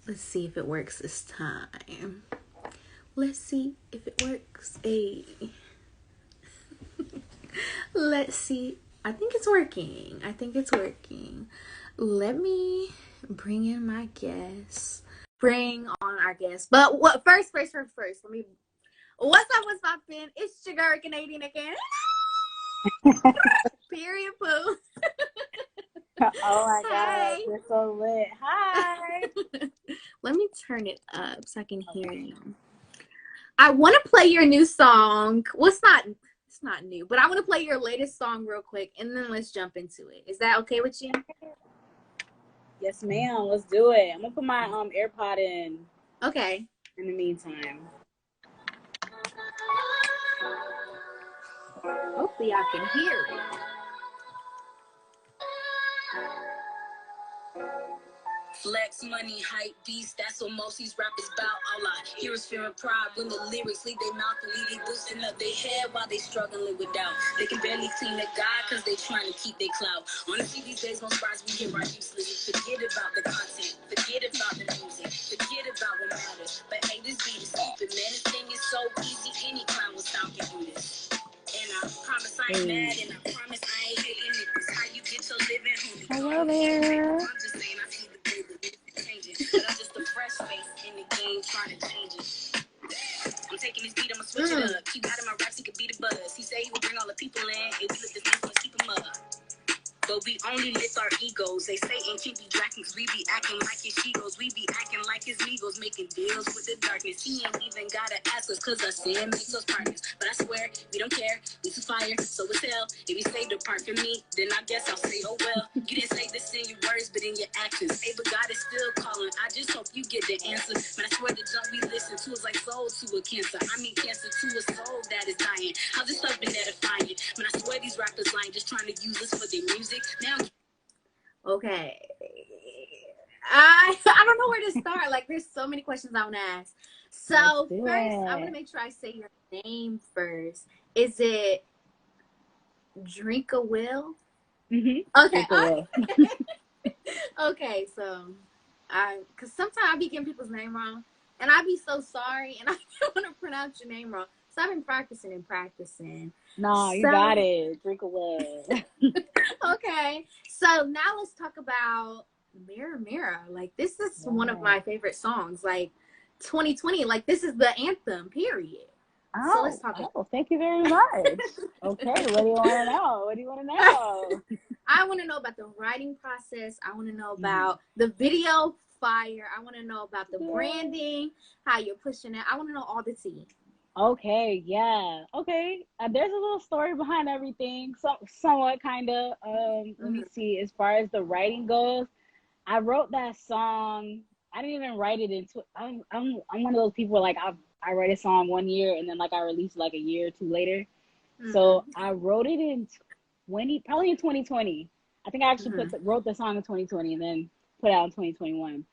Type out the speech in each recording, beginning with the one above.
Let's see if it works this time. Let's see if it works. Hey. Let's see. I think it's working. Let me bring in my guests. Bring on our guests. But what first. Let me. What's up? What's poppin'? It's your girl Canadian again. Period. Poo. Oh my Hi. God, you're so lit. Hi. Let me turn it up so I can hear you. I want to play your new song. Well, it's not new, but I want to play your latest song real quick, and then let's jump into it. Is that okay with you? Yes, ma'am. Let's do it. I'm gonna put my AirPod in. Okay. In the meantime. Hopefully, I can hear it. Flex, money, hype, beast, that's what most these rappers bout. All I hear is fear and pride when the lyrics leave their mouth and leave they boosting up their head while they struggling with doubt. They can barely clean the God cause they trying to keep their clout. Honestly, these days most bars we hear are useless. Forget about the content, forget about the music, forget about what matters. But hey, this beat is stupid, man. This thing is so easy, any clown will stop and do this. And I promise I ain't mad, and I promise I ain't hating it. This how you get your living, homie. Hello there. I'm just saying I see the way the music changing, but I'm just a fresh face in the game trying to change it. I'm taking this beat, I'ma switch it up. Keep out of my raps, he could be the buzz. He say he would bring all the people in, and we let this influence keep him up. But we only lift our egos. They say ain't can be jacking cause we be acting like his she-goes. We be acting like his Migos, making deals with the darkness. He ain't even gotta ask us cause our sin makes us partners. But I swear, we don't care, we too fire, so it's hell. If you say depart from me, then I guess I'll say, oh well. You didn't say this in your words, but in your actions. Hey, but God is still calling, I just hope you get the answer. But I swear the junk we listen to is like soul to a cancer. I mean cancer to a soul that is dying. How's this stuff been edifying? But I swear these rappers lying, just trying to use us for their music. Now, okay. I don't know where to start. Like, there's so many questions I want to ask. So first, I want to make sure I say your name first. Is it Drinkawill? Mm-hmm. Okay. Okay. So, cause sometimes I be getting people's name wrong, and I be so sorry, and I don't want to pronounce your name wrong. So I've been practicing. No, you got it. Drinkawill. Okay. So now let's talk about Mirror Mirror. Like, this is one of my favorite songs. Like, 2020. Like, this is the anthem. Period. Oh, so let's talk. Thank you very much. Okay, what do you want to know? I want to know about the writing process. I want to know about the video fire. I want to know about the branding, how you're pushing it. I want to know all the tea. Okay, yeah. Okay, there's a little story behind everything. Somewhat, kind of. Let me see. As far as the writing goes, I wrote that song. I didn't even write it into. I'm one of those people like I write a song 1 year and then like I release like a year or two later. So I wrote it in probably in 2020. I think I actually wrote the song in 2020 and then put it out in 2021.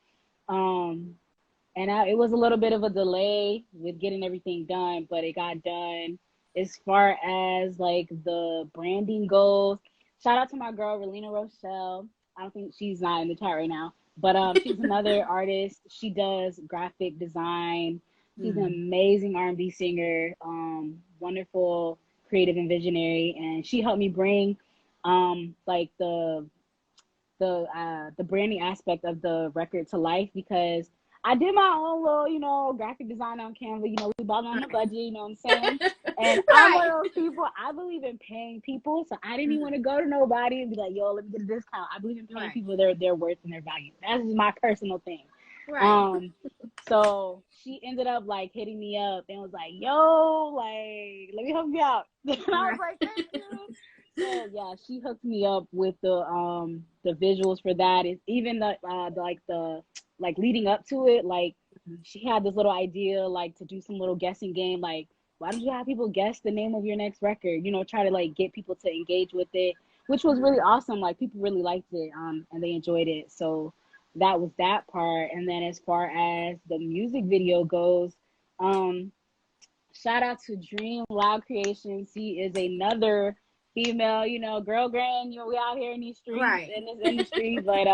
And it was a little bit of a delay with getting everything done, but it got done. As far as like the branding goes, shout out to my girl, Relina Rochelle. I don't think she's not in the chat right now, but she's another artist. She does graphic design. She's an amazing R&B singer, wonderful, creative and visionary. And she helped me bring like the branding aspect of the record to life, because I did my own little, graphic design on Canva. We bought on the budget, you know what I'm saying? And I'm one of those people, I believe in paying people. So I didn't even want to go to nobody and be like, yo, let me get a discount. I believe in paying people their worth and their value. That's just my personal thing. Right. So she ended up like hitting me up and was like, yo, like, let me help you out. And I was like, thank you. So yeah, she hooked me up with the visuals for that. It's even the leading up to it, like she had this little idea like to do some little guessing game, like why don't you have people guess the name of your next record, try to like get people to engage with it, which was really awesome. Like people really liked it and they enjoyed it. So that was that part. And then as far as the music video goes, shout out to Dream Loud Creations. She is another female, girl grand, we out here in these streets, in this industry, but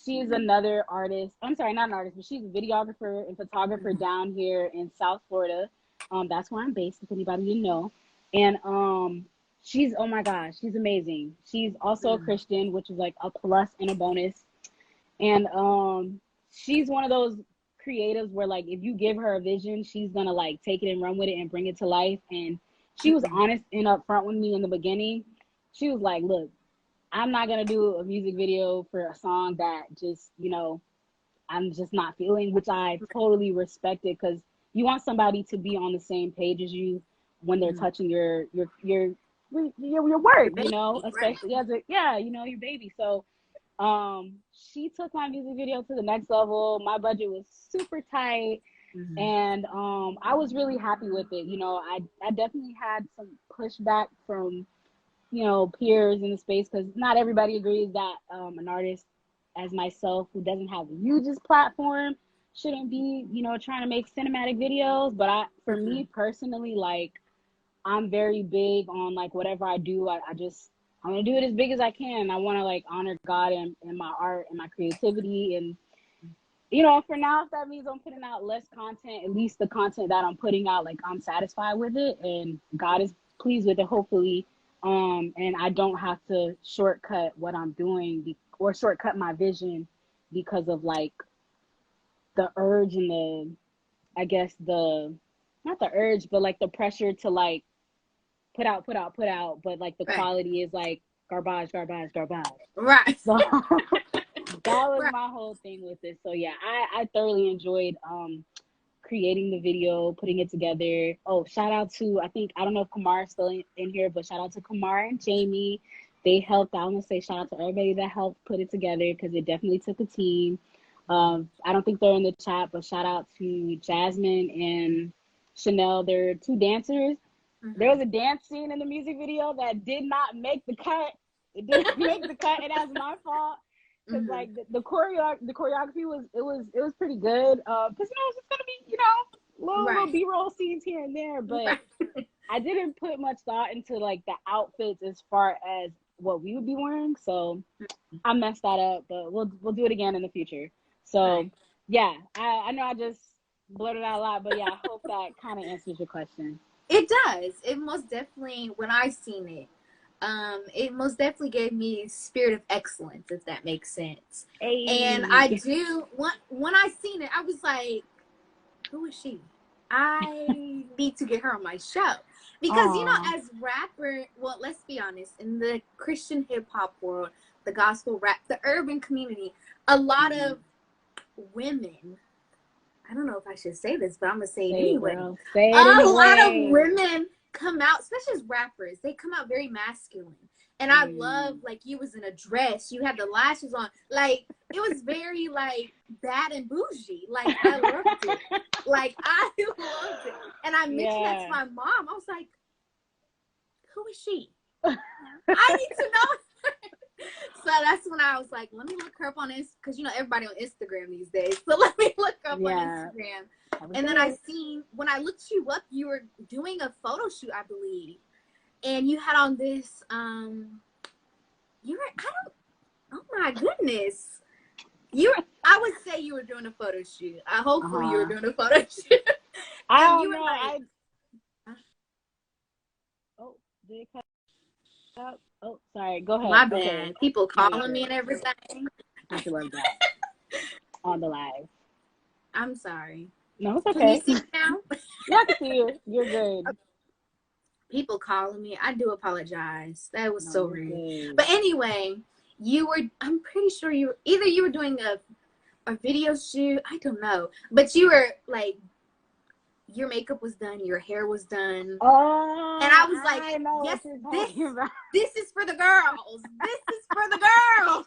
she's another artist. I'm sorry, not an artist, but she's a videographer and photographer down here in South Florida. That's where I'm based, if anybody didn't know. And she's, oh my gosh, she's amazing. She's also a Christian, which is like a plus and a bonus. And she's one of those creatives where, like, if you give her a vision, she's gonna like take it and run with it and bring it to life. And she was honest and upfront with me in the beginning. She was like, look, I'm not gonna do a music video for a song that just, you know, I'm just not feeling, which I totally respected, because you want somebody to be on the same page as you when they're touching your work, you know, especially as a, you know, your baby. So she took my music video to the next level. My budget was super tight. And I was really happy with it. You know, I definitely had some pushback from, you know, peers in the space, because not everybody agrees that an artist as myself, who doesn't have the hugest platform, shouldn't be, you know, trying to make cinematic videos. But for me personally, like, I'm very big on, like, whatever I do, I want to do it as big as I can. I want to, like, honor God and my art and my creativity. And, you know, for now, if that means I'm putting out less content, at least the content that I'm putting out, like, I'm satisfied with it and God is pleased with it, hopefully. And I don't have to shortcut what I'm doing or shortcut my vision because of, like, the urge and the, I guess not the urge, but like the pressure to, like, put out, but like the quality is like garbage. Right. So that was my whole thing with it. So yeah, I thoroughly enjoyed creating the video, putting it together. Oh, shout out to, I don't know if Kamar's still in here, but shout out to Kamar and Jamie. They helped. I want to say shout out to everybody that helped put it together, because it definitely took a team. I don't think they're in the chat, but shout out to Jasmine and Chanel. They're two dancers. There was a dance scene in the music video that did not make the cut. It didn't make the cut, and that's my fault. Because like the choreography was pretty good. Because, you know, it's just gonna be, you know, little B-roll scenes here and there, but I didn't put much thought into, like, the outfits as far as what we would be wearing. So I messed that up, but we'll do it again in the future. So yeah, I know I just blurted out a lot, but yeah, I hope that kind of answers your question. It does. It most definitely, when I seen it, it most definitely gave me spirit of excellence, if that makes sense. Hey. And I do, when I seen it, I was like, who is she? I need to get her on my show. Because, you know, as rapper, well, let's be honest, in the Christian hip-hop world, the gospel rap, the urban community, a lot of women, I don't know if I should say this, but I'm going to say it anyway. Say it anyway. A lot of women come out, especially as rappers, they come out very masculine. And I love, like, you was in a dress, you had the lashes on, like, it was very, like, bad and bougie. Like, I loved it. Like, I loved it. And I mentioned that to my mom. I was like, who is she? I need to know. So that's when I was like, let me look her up on Instagram, because, you know, everybody on Instagram these days. So let me look her up on Instagram. And then I seen, when I looked you up, you were doing a photo shoot, I believe. And you had on this, oh my goodness. I would say you were doing a photo shoot. Hopefully you were doing a photo shoot. I don't know. Like, did it cut out? Oh, sorry. Go ahead. My bad. People calling me and everything. I should love that. On the live. I'm sorry. No, it's okay. Can you see me now? Yeah, I can see you. You're good. People calling me. I do apologize. That was so rude. But anyway, I'm pretty sure you were doing a video shoot. I don't know. But you were like, your makeup was done, your hair was done. Oh, and I was like, yes, this is for the girls. This is for the girls.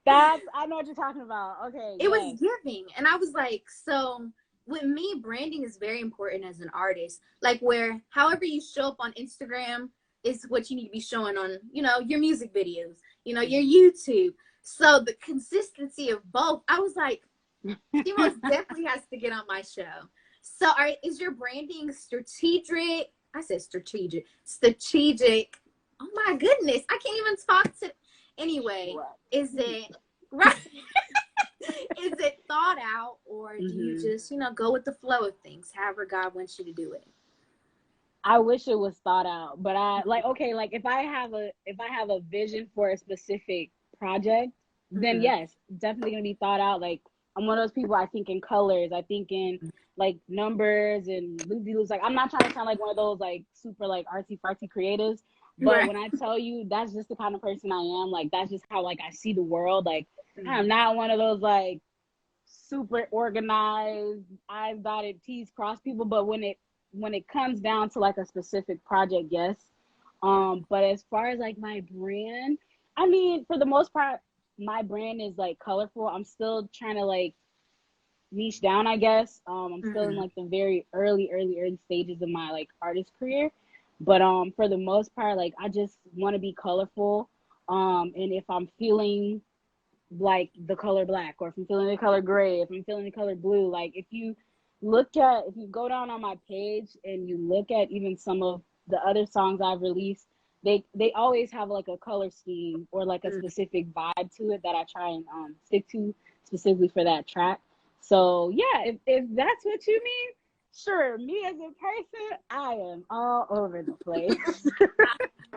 I know what you're talking about. Okay. It was giving. And I was like, so with me, branding is very important as an artist. Like, where however you show up on Instagram is what you need to be showing on, you know, your music videos, you know, your YouTube. So the consistency of both, I was like, she most definitely has to get on my show. So is your branding strategic? I said strategic. Strategic. Oh my goodness. I can't even talk to. Anyway, is it Right. Is it thought out, or do you just, go with the flow of things, however God wants you to do it? I wish it was thought out, but I like, okay, like if I have a vision for a specific project, then yes, definitely gonna be thought out. Like I'm one of those people, I think in colors, I think in like numbers and loop-de-loops. Like I'm not trying to sound like one of those like super like artsy fartsy creatives, but Right. when I tell you that's just the kind of person I am, like that's just how like I see the world. Like I'm not one of those like super organized, I's dotted, T's crossed people, but when it comes down to like a specific project, yes. But as far as like my brand, I mean, for the most part, my brand is like colorful. I'm still trying to like niche down, I guess. I'm still in like the very early stages of my like artist career. But for the most part, like I just want to be colorful. And if I'm feeling like the color black, or if I'm feeling the color gray, if I'm feeling the color blue, like if you go down on my page and you look at even some of the other songs I've released, they always have like a color scheme or like a specific vibe to it that I try and stick to specifically for that track. So yeah, if that's what you mean, sure. Me as a person, I am all over the place.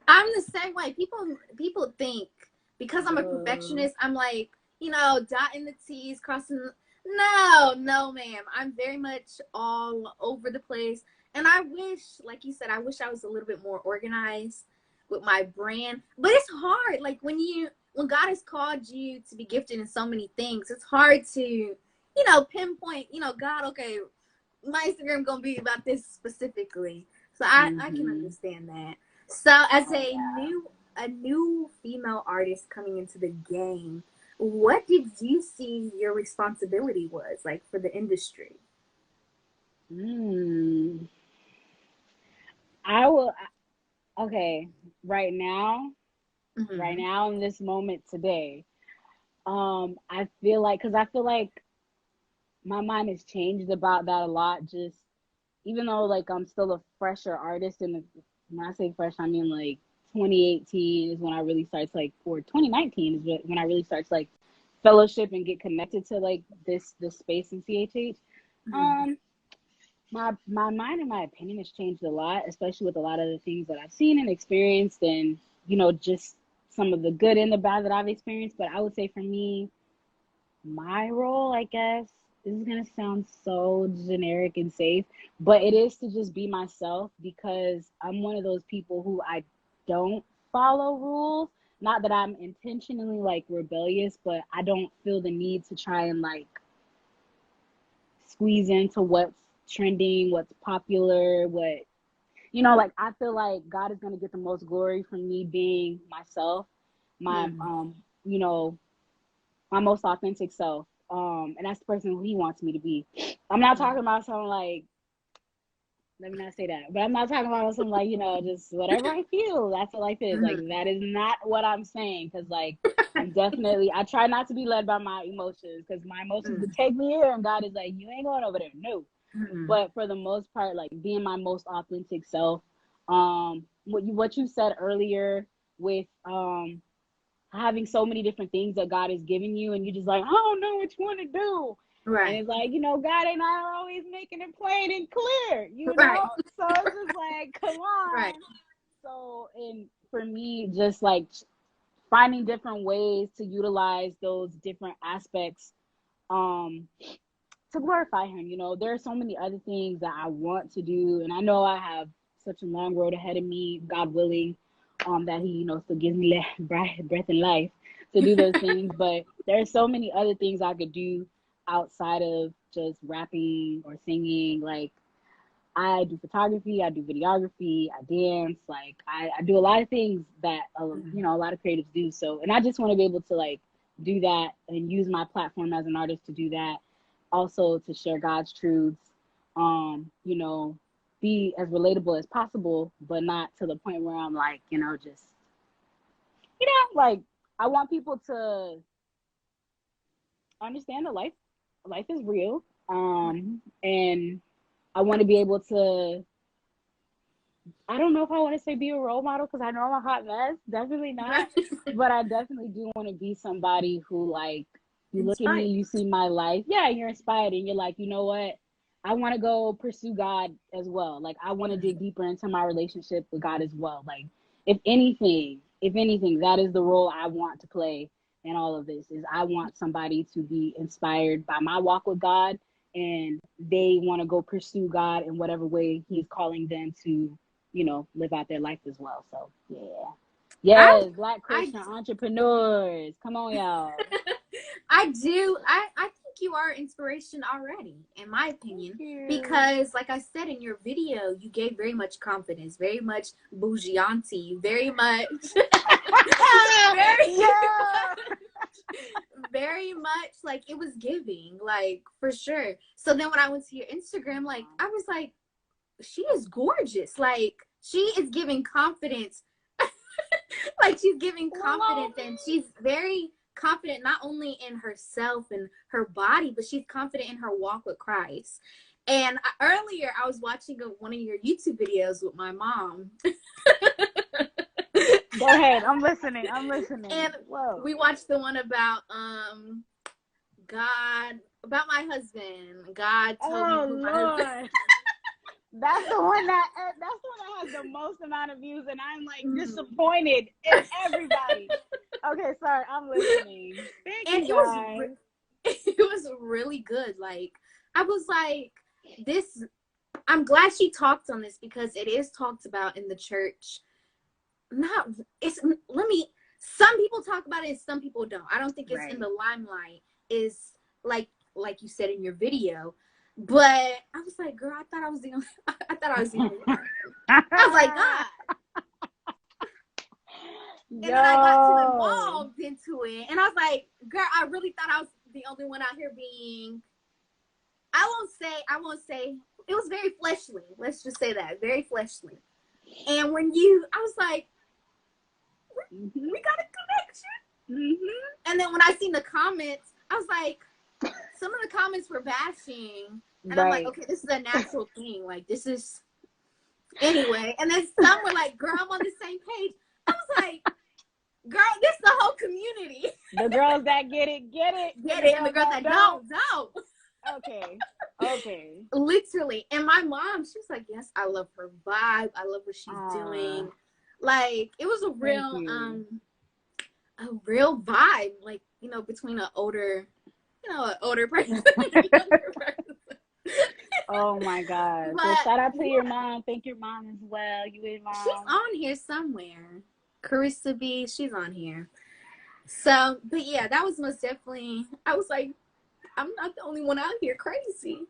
I'm the same way. People think because I'm a perfectionist, I'm like, dotting the T's, crossing. No, ma'am. I'm very much all over the place. And I wish, like you said, I wish I was a little bit more organized with my brand. But it's hard. Like when God has called you to be gifted in so many things, it's hard to, pinpoint, God, okay, my Instagram gonna be about this specifically. So I can understand that. So as a new female artist coming into the game, what did you see your responsibility was like for the industry? I will. Okay, right now, in this moment today, I feel like, because I feel like my mind has changed about that a lot. Just even though like I'm still a fresher artist, and when I say fresh, I mean like 2018 is when I really started to, like, or 2019 is when I really started to like fellowship and get connected to like this space in CHH. My mind and my opinion has changed a lot, especially with a lot of the things that I've seen and experienced, and just some of the good and the bad that I've experienced. But I would say for me, my role, I guess, this is gonna sound so generic and safe, but it is to just be myself, because I'm one of those people who I don't follow rules. Not that I'm intentionally like rebellious, but I don't feel the need to try and like squeeze into what's trending, what's popular, like I feel like God is gonna get the most glory from me being myself, my my most authentic self. And that's the person who he wants me to be. I'm not talking about something like, let me not say that, but I'm not talking about something like, just whatever I feel, that's what life is. Like, that is not what I'm saying. Cause like, I try not to be led by my emotions, because my emotions would take me here, and God is like, you ain't going over there. No. But for the most part, like being my most authentic self. What you said earlier with having so many different things that God has given you, and you just like, I don't know what you want to do. Right. And it's like, God ain't not always making it plain and clear, Right. So it's just like, come on. Right. So, and for me, just like finding different ways to utilize those different aspects to glorify him. There are so many other things that I want to do, and I know I have such a long road ahead of me, God willing, that he, still gives me breath in life to do those things. But there are so many other things I could do outside of just rapping or singing. Like, I do photography, I do videography, I dance. Like, I do a lot of things that, a lot of creatives do. So, and I just want to be able to like do that and use my platform as an artist to do that. Also to share God's truths, be as relatable as possible, but not to the point where I'm like, just, like, I want people to understand that life is real. And I want to be able to I don't know if I want to say be a role model because I know I'm a hot mess. Definitely not. But I definitely do want to be somebody who, like, you look at me, Inspired. you see my life. Yeah, you're inspired and you're like, you know what? I want to go pursue God as well. Like, I want to dig deeper into my relationship with God as well. Like, if anything, that is the role I want to play in all of this is I want somebody to be inspired by my walk with God and they want to go pursue God in whatever way he's calling them to, live out their life as well. So yeah. I Yes, Black I Christian entrepreneurs. Come on, y'all. I do. I think you are inspiration already, in my Thank opinion. you. Because like I said in your video, you gave very much confidence, very much bougie auntie, very much very Yeah. very much like it was giving, like for sure. So then when I went to your Instagram, like I was like, she is gorgeous. Like she is giving confidence. Like she's giving confidence and she's very confident not only in herself and her body, but she's confident in her walk with Christ. And earlier I was watching one of your YouTube videos with my mom. Go ahead. I'm listening. And Whoa. we watched the one about God, about my husband. God told me Oh who my husband. Lord. That's the one that has the most amount of views, and I'm like disappointed in everybody. Okay, sorry, I'm listening. Thank And you guys. it was really good. Like I was like, this. I'm glad she talked on this because it is talked about in the church. Not it's let me. Some people talk about it, and some people don't. I don't think it's in the limelight. Is like you said in your video. But I was like, girl, I thought I was the only one. I was like, God. And then I got too involved into it. And I was like, girl, I really thought I was the only one out here being, I won't say, it was very fleshly. Let's just say that. Very fleshly. And when I was like, we got a connection. And then when I seen the comments, I was like, some of the comments were bashing. And I'm like, okay, this is a natural thing. Like, this is, anyway. And then some were like, girl, I'm on the same page. I was like, girl, this is the whole community. The girls that get it. And the girls that don't. Okay. Literally. And my mom, she was like, yes, I love her vibe. I love what she's doing. Like, it was a real vibe. Like, between an older person and a younger person. Oh my God. So shout out to your mom. Thank your mom as well. You and mom. She's on here somewhere. Carissa B, she's on here. So, but yeah, that was most definitely, I was like, I'm not the only one out here crazy.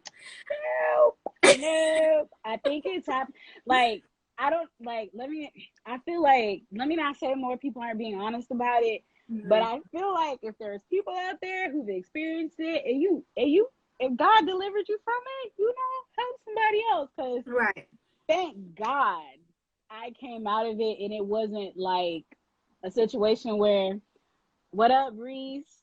Nope. I think it's happening. Like, I don't, like, I feel like, let me not say more people aren't being honest about it, but I feel like if there's people out there who've experienced it and if God delivered you from it, help somebody else. Because thank God I came out of it and it wasn't like a situation where, what up, Reese?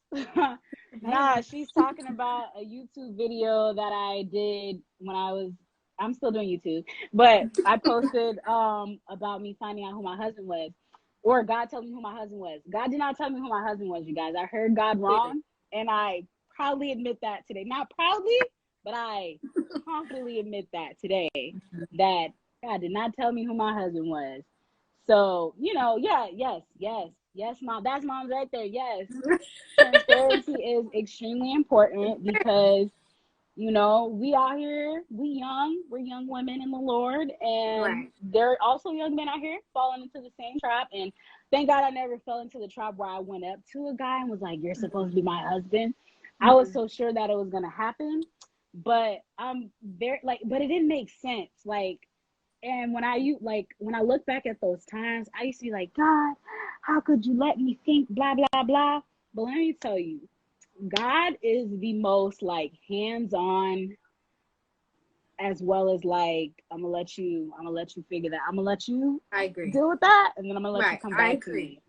Nah, she's talking about a YouTube video that I did when I'm still doing YouTube, but I posted about me finding out who my husband was, or God told me who my husband was. God did not tell me who my husband was, you guys. I heard God wrong, and I proudly admit that today. Not proudly, but I confidently admit that today, that God did not tell me who my husband was. So, yes, mom. That's mom's right there. Yes. Transparency is extremely important because, we out here, we're young women in the Lord, and there are also young men out here falling into the same trap. And thank God I never fell into the trap where I went up to a guy and was like, you're supposed to be my husband. I was so sure that it was going to happen, but but it didn't make sense. Like, and when I look back at those times, I used to be like, God, how could you let me think blah, blah, blah. But let me tell you, God is the most like hands-on, as well as like, I'm gonna let you figure that. I'm gonna let you deal with that, and then I'm gonna let you come back to me.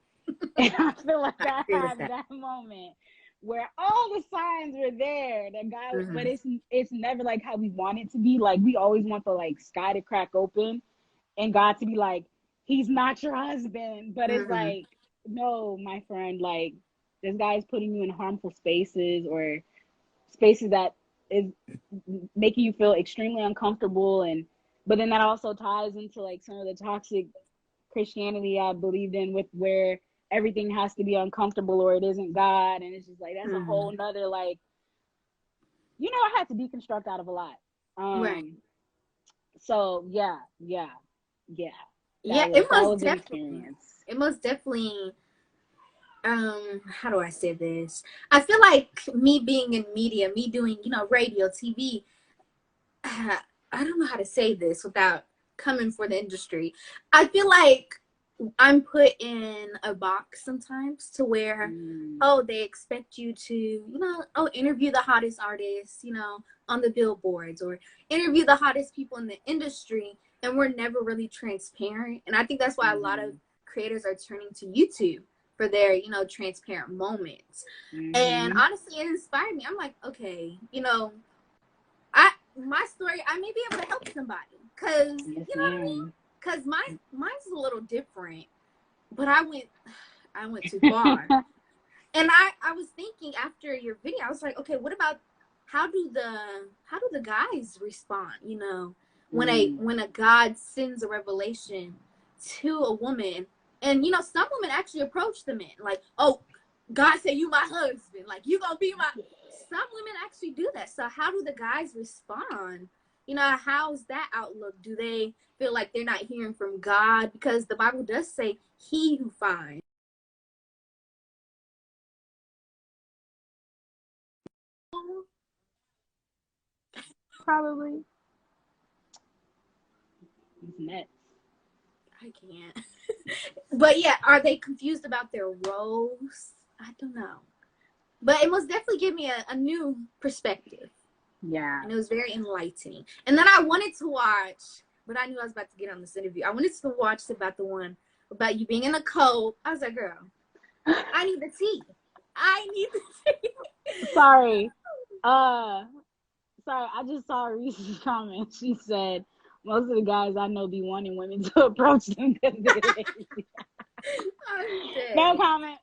And I feel like I had that moment where all the signs were there that God, but it's never like how we want it to be. Like, we always want the like sky to crack open and God to be like, he's not your husband. But it's Mm-hmm. like, no, my friend, like, this guy is putting you in harmful spaces, or spaces that is making you feel extremely uncomfortable. And but then that also ties into like some of the toxic Christianity I believed in, with where everything has to be uncomfortable or it isn't God. And it's just like, that's a Mm-hmm. whole nother, like, I had to deconstruct out of a lot. Right. So yeah. Yeah, That was an experience. it most definitely, how do I say this? I feel like me being in media, me doing, radio, TV, I don't know how to say this without coming for the industry. I feel like I'm put in a box sometimes to where, oh, they expect you to, interview the hottest artists, on the billboards, or interview the hottest people in the industry. And we're never really transparent. And I think that's why a lot of creators are turning to YouTube for their, transparent moments. And honestly, it inspired me. I'm like, okay, my story, I may be able to help somebody, because Yes, you know what I mean. Because mine's a little different, but I went too far. And I was thinking after your video, I was like, okay, what about how do the guys respond? When a God sends a revelation to a woman, and some women actually approach the men like, oh, God said you my husband, like you gonna be my. Some women actually do that. So how do the guys respond? How's that outlook? Do they feel like they're not hearing from God? Because the Bible does say, "He who finds." probably. It's nuts. I can't. But yeah, are they confused about their roles? I don't know. But it must definitely give me a new perspective. Yeah. And it was very enlightening. And then I wanted to watch, but I knew I was about to get on this interview. I wanted to watch about the one about you being in a cult. I was like, girl, I need the tea. I need the tea. Sorry. Sorry, I just saw Reese's comment. She said, most of the guys I know be wanting women to approach them because they're lazy. No comment.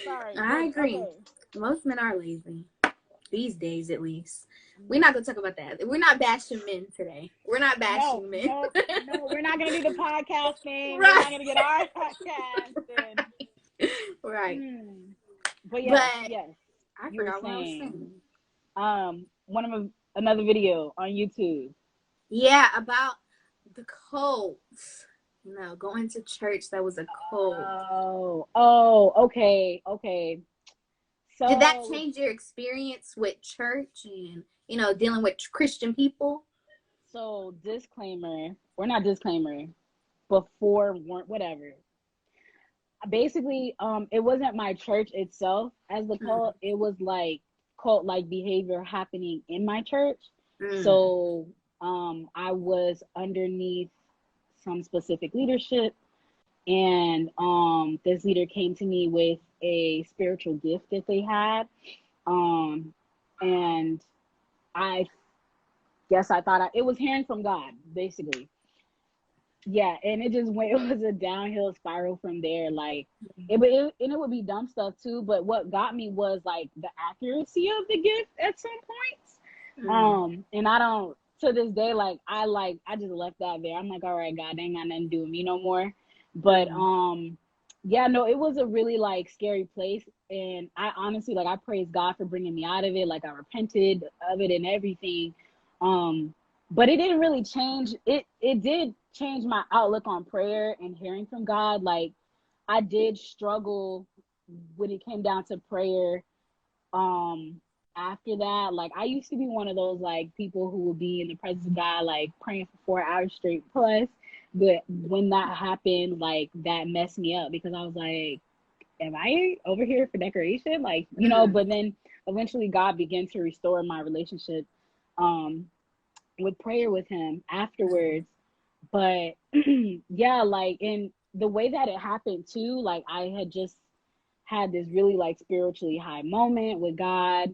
Sorry. I agree. Okay. Most men are lazy. These days, at least. We're not going to talk about that. We're not bashing men today. We're not bashing men. No, we're not going to do the podcast thing. Right. We're not going to get our podcast. Right. But yes, I you were forgot what I was saying. Another video on YouTube. Yeah, about the cults. Going to church that was a cult. Okay. So did that change your experience with church and dealing with Christian people? So disclaimer, or not disclaimer, before whatever. Basically, it wasn't my church itself as the cult. It was like cult-like behavior happening in my church. So I was underneath some specific leadership, and this leader came to me with a spiritual gift that they had, and I guess I thought it was hearing from God, basically. Yeah, and it just went. It was a downhill spiral from there. Like it would be dumb stuff too. But what got me was like the accuracy of the gift at some points. And I don't, to this day, I just left that there. I'm like, all right, God, they ain't got nothing to do with me no more. But yeah, no, it was a really like scary place, and I honestly I praise God for bringing me out of it. Like I repented of it and everything. But it didn't really change. It did change my outlook on prayer and hearing from God. Like I did struggle when it came down to prayer. After that, like I used to be one of those like people who would be in the presence of God, like praying for 4 hours straight plus. But when that happened, like that messed me up, because I was like, am I over here for decoration? Like, but then eventually God began to restore my relationship with prayer with him afterwards. But yeah, like in the way that it happened too, like I had just had this really like spiritually high moment with God.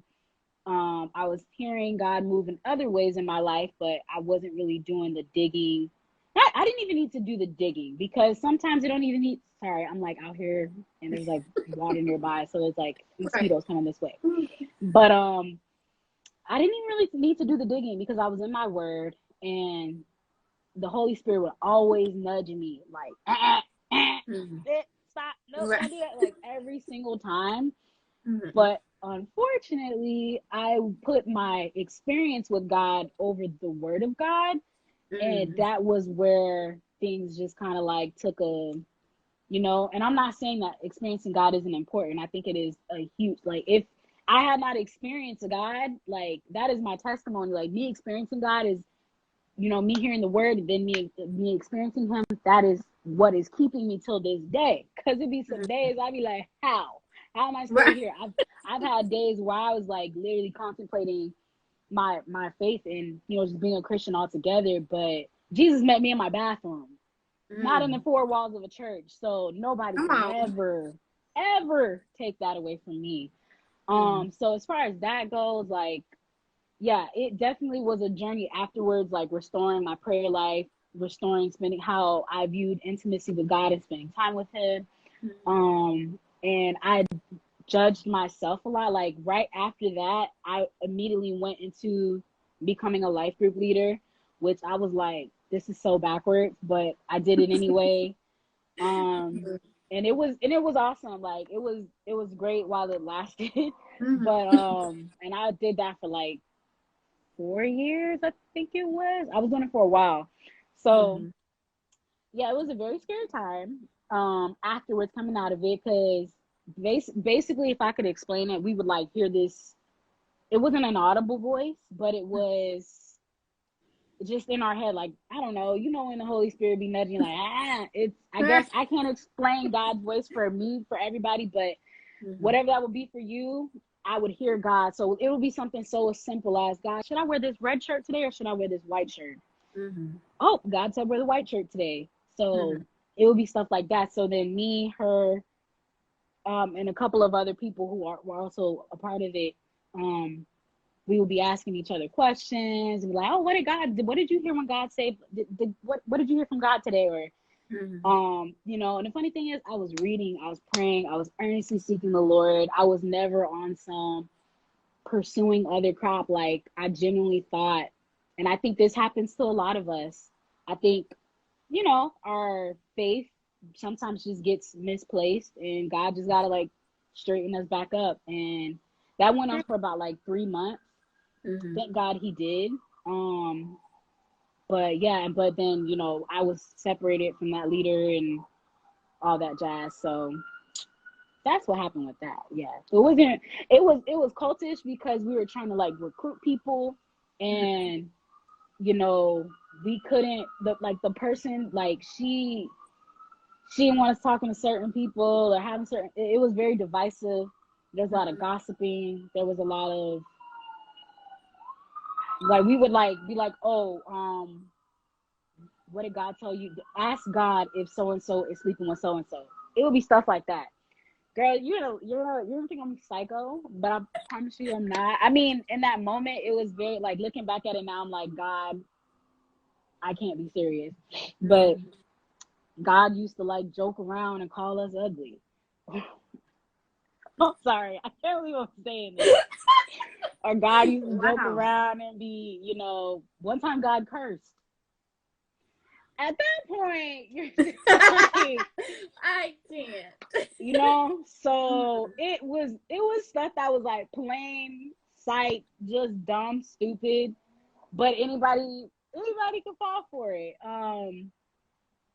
I was hearing God move in other ways in my life, but I wasn't really doing the digging. I didn't even need to do the digging, because sometimes you don't even need. Sorry, I'm like out here and there's like water nearby, so there's like mosquitoes coming this way. But I didn't even really need to do the digging, because I was in my word, and the Holy Spirit would always nudge me like, stop, no, don't do that, like every single time. But unfortunately, I put my experience with God over the word of God. And that was where things just kind of like took a, and I'm not saying that experiencing God isn't important. I think it is a huge, like, if I had not experienced God, like, that is my testimony. Like, me experiencing God is, me hearing the word, and then me experiencing him, that is what is keeping me till this day. Because it'd be some days I'd be like, how am I still here? I've had days where I was like literally contemplating my faith and, just being a Christian altogether, but Jesus met me in my bathroom, not in the four walls of a church. So nobody can ever take that away from me. So as far as that goes, like, yeah, it definitely was a journey afterwards, like restoring my prayer life, spending how I viewed intimacy with God and spending time with him. And I judged myself a lot. Like, right after that, I immediately went into becoming a life group leader, which I was like, this is so backwards, but I did it anyway. And it was awesome. Like, it was great while it lasted. But and I did that for like 4 years, I think it was. I was doing it for a while. So yeah, it was a very scary time afterwards, coming out of it, because basically, if I could explain it, we would like hear this. It wasn't an audible voice, but it was just in our head. Like, I don't know, when the Holy Spirit be nudging, like, I guess I can't explain God's voice for everybody, but whatever that would be for you, I would hear God. So it would be something so simple as, God, should I wear this red shirt today, or should I wear this white shirt? Oh, God said wear the white shirt today. So it would be stuff like that. So then me, her, and a couple of other people who were also a part of it, we would be asking each other questions and be like, oh, what did you hear when God said, what did you hear from God today? Or, and the funny thing is, I was reading, I was praying, I was earnestly seeking the Lord. I was never on some pursuing other crap. Like, I genuinely thought, and I think this happens to a lot of us. I think, our faith sometimes just gets misplaced, and God just gotta like straighten us back up. And that went on for about like 3 months. Thank God he did. But then I was separated from that leader and all that jazz. So that's what happened with that. Yeah, it was cultish, because we were trying to like recruit people, and we couldn't. The person, like, she didn't want us talking to certain people or having certain. It was very divisive. There's a lot of gossiping. There was a lot of, like, we would like be like, oh, what did God tell you? Ask God if so and so is sleeping with so and so. It would be stuff like that. Girl, you don't think I'm psycho, but I promise you I'm not. I mean, in that moment, it was very, like, looking back at it now, I'm like, God, I can't be serious. But God used to like joke around and call us ugly. Oh, sorry, I can't believe I'm saying this. Or God used to joke around and be, one time God cursed. At that point, you're just like, I can't. So it was stuff that was like plain sight, just dumb, stupid. But anybody could fall for it.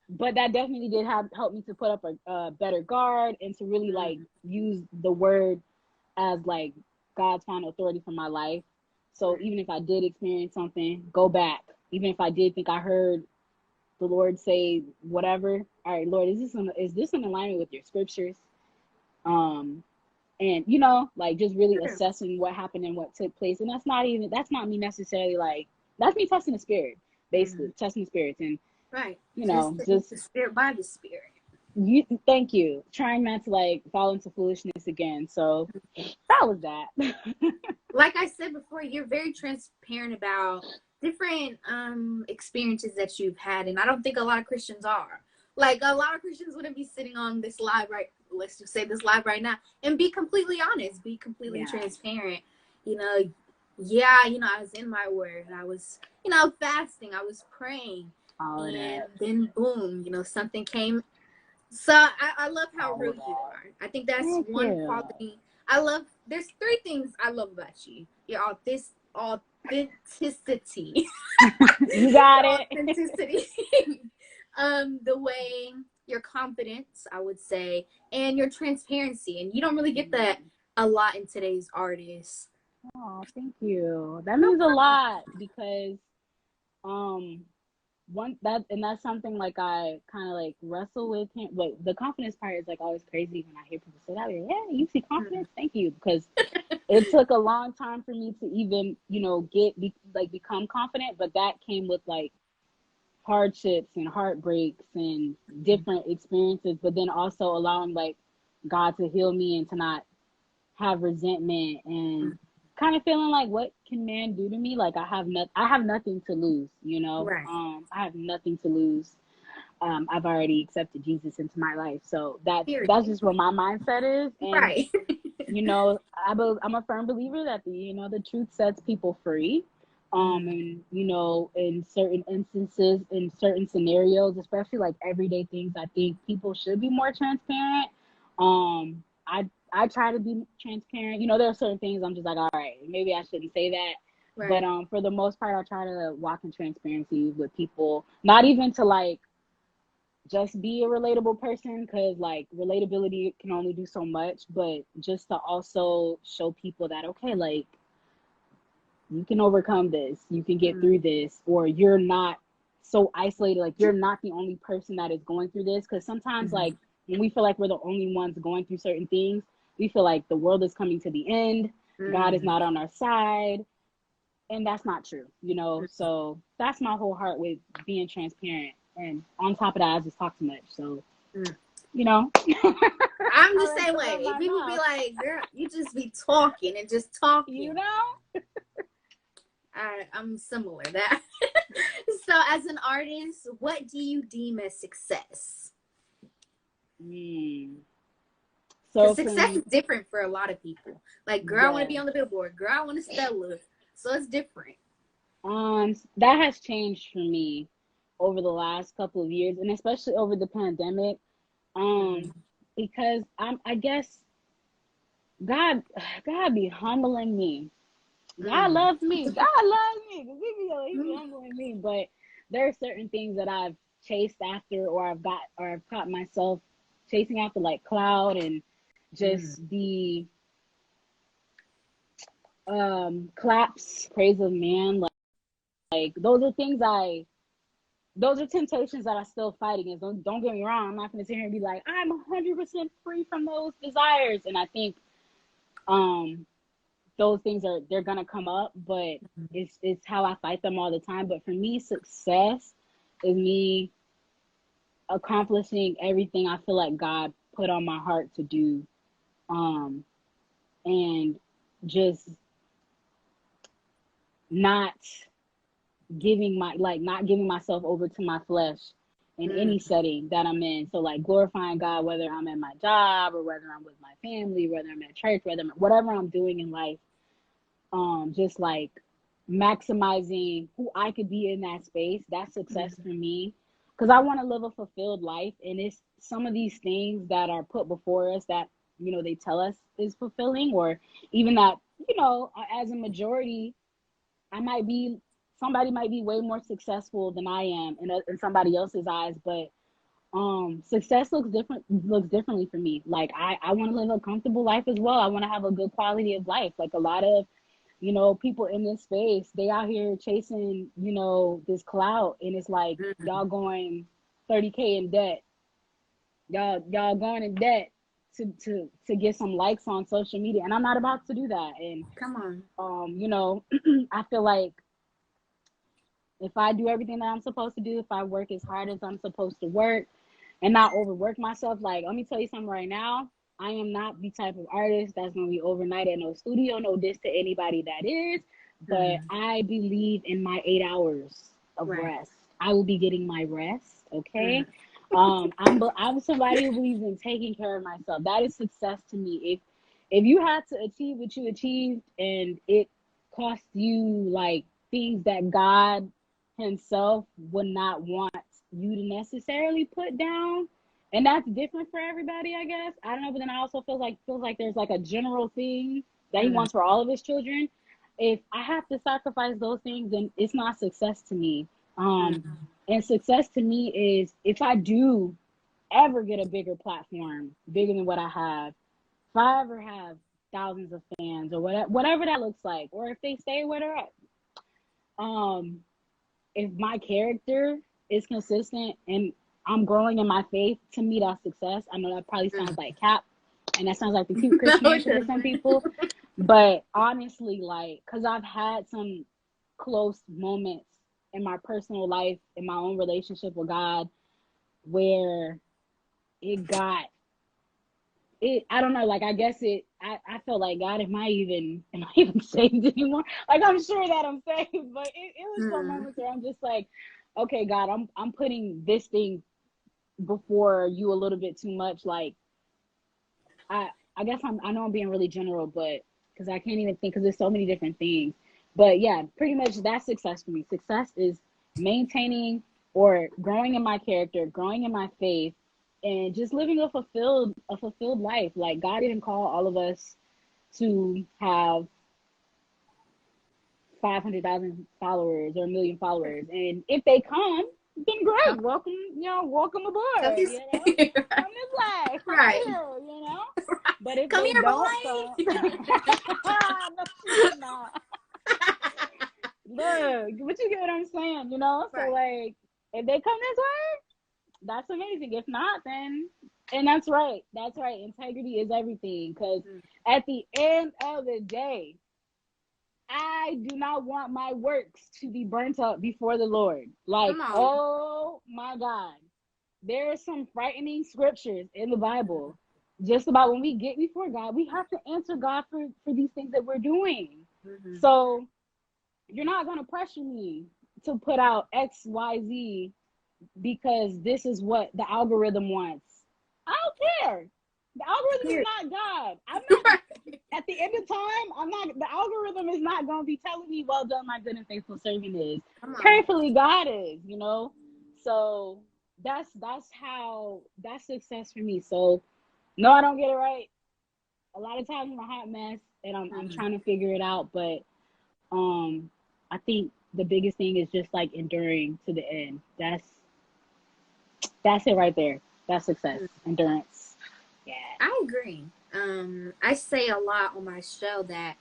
But that definitely did help me to put up a better guard, and to really like use the word as like God's final authority for my life. So even if I did experience something, go back. Even if I did think I heard the Lord say whatever, all right, Lord, is this in alignment with your scriptures? And like just really assessing what happened and what took place. And that's not me necessarily, like, that's me testing the spirit, basically testing the spirits. And right, just the spirit by the spirit. Thank you. Trying not to like fall into foolishness again. So that was that. Like I said before, you're very transparent about different experiences that you've had, and I don't think a lot of Christians are. Like a lot of Christians wouldn't be sitting on this live right. Let's just say this live right now and be completely honest, be completely transparent. You know, yeah, you know, I was in my word, I was, you know, fasting, I was praying, All of and that. then boom, you know, something came. So I love how All real of you that. are. I think that's Thank one you. quality I love. There's three things I love about you. Your authenticity. You got Your it. authenticity. The way your confidence, I would say, and your transparency. And you don't really get that a lot in today's artists. Oh, thank you. That No means a problem. lot because um that's something like I kind of like wrestle with him. But the confidence part is like always crazy when I hear people say that. Like, yeah, you see confidence? Thank you, because it took a long time for me to even become confident. But that came with like hardships and heartbreaks and different experiences. But then also allowing like God to heal me and to not have resentment and kind of feeling like, what can man do to me? Like I have nothing to lose, you know. Right. I have nothing to lose. I've already accepted Jesus into my life, so Period. that's just what my mindset is. And Right. you know, I'm a firm believer that the truth sets people free. And you know, in certain instances, in certain scenarios, especially like everyday things, I think people should be more transparent. I try to be transparent. You know, there are certain things I'm just like, all right, maybe I shouldn't say that. But Right. for the most part, I try to walk in transparency with people, not even to like just be a relatable person, because like relatability can only do so much, but just to also show people that, okay, like you can overcome this, you can get through this, or you're not so isolated, like you're not the only person that is going through this. Because sometimes like when we feel like we're the only ones going through certain things, we feel like the world is coming to the end, God is not on our side, and that's not true, you know. So that's my whole heart with being transparent. And on top of that, I just talk too much, so you know. I'm the I same run way. my People be mouth, like, girl, you just be talking and just you talking. know. I'm similar that. So as an artist, what do you deem as success? So Because for success is different for a lot of people. Like, girl, I want to yeah, be on the billboard. Girl, I want to Stella. So it's different. that has changed for me over the last couple of years, and especially over the pandemic. Because I guess God be humbling me. God Mm. loves me. God loves me. Because he be humbling me. But there are certain things that I've chased after, or I've caught myself chasing after, like cloud and just the claps, praise of man. Like those are things those are temptations that I still fight against. Don't get me wrong. I'm not going to sit here and be like, I'm 100% free from those desires. And I think those things they're going to come up, but it's how I fight them all the time. But for me, success is me accomplishing everything I feel like God put on my heart to do. And just not not giving myself over to my flesh in any setting that I'm in. So like glorifying God, whether I'm at my job or whether I'm with my family, whether I'm at church, whatever I'm doing in life, just like maximizing who I could be in that space. That's success for me, because I want to live a fulfilled life. And it's some of these things that are put before us that, you know, they tell us is fulfilling, or even that, you know, as a majority, somebody might be way more successful than I am in somebody else's eyes. But success looks differently for me. Like I want to live a comfortable life as well. I want to have a good quality of life. Like a lot of, you know, people in this space, they out here chasing, you know, this clout, and it's like y'all going 30K in debt. Y'all going in debt to get some likes on social media, and I'm not about to do that. And Come on. you know, I feel like if I do everything that I'm supposed to do, if I work as hard as I'm supposed to work, and not overwork myself. Like, let me tell you something right now. I am not the type of artist that's going to be overnight at no studio. No diss to anybody that is. But I believe in my 8 hours of rest. I will be getting my rest, okay? I'm somebody who believes in taking care of myself. That is success to me. If you had to achieve what you achieved and it cost you like things that God himself would not want you to necessarily put down, and that's different for everybody, I guess. I don't know, but then I also feels like there's like a general thing that he wants for all of his children. If I have to sacrifice those things, then it's not success to me. And success to me is if I do ever get a bigger platform, bigger than what I have, if I ever have thousands of fans or whatever that looks like, or if they stay where they're at, if my character is consistent and I'm growing in my faith, to me that's success. I know that probably sounds like cap, and that sounds like the cute Christian answer for some people, but honestly, like, because I've had some close moments in my personal life, in my own relationship with God, where I don't know, like, I guess I felt like, God, am I even saved anymore? Like, I'm sure that I'm saved, but it was some moments where I'm just like, okay, God, I'm putting this thing before you a little bit too much. Like, I guess I know I'm being really general, but because I can't even think, because there's so many different things. But yeah, pretty much that's success for me. Success is maintaining or growing in my character, growing in my faith, and just living a fulfilled life. Like, God didn't call all of us to have 500,000 followers or 1 million followers. And if they come, then great. Welcome aboard. You know, come this way, Right. here, you know. But if Come they here, don't, boy. no, she's not. Look, but you get what I'm saying, you know. So like, if they come this way, that's amazing. If not, then, and that's right. That's right. Integrity is everything. Because at the end of the day, I do not want my works to be burnt up before the Lord. Like, oh my God. There are some frightening scriptures in the Bible just about when we get before God, we have to answer God for these things that we're doing. So you're not going to pressure me to put out X, Y, Z because this is what the algorithm wants. I don't care. The algorithm is not God. I'm not, at the end of time, the algorithm is not going to be telling me, well done, my good and faithful servant is. Prayerfully, God is, you know? So that's success for me. So no, I don't get it right. A lot of times I'm a hot mess and I'm trying to figure it out. But I think the biggest thing is just like enduring to the end. That's it right there. That's success. Endurance. Yeah. I agree. I say a lot on my show that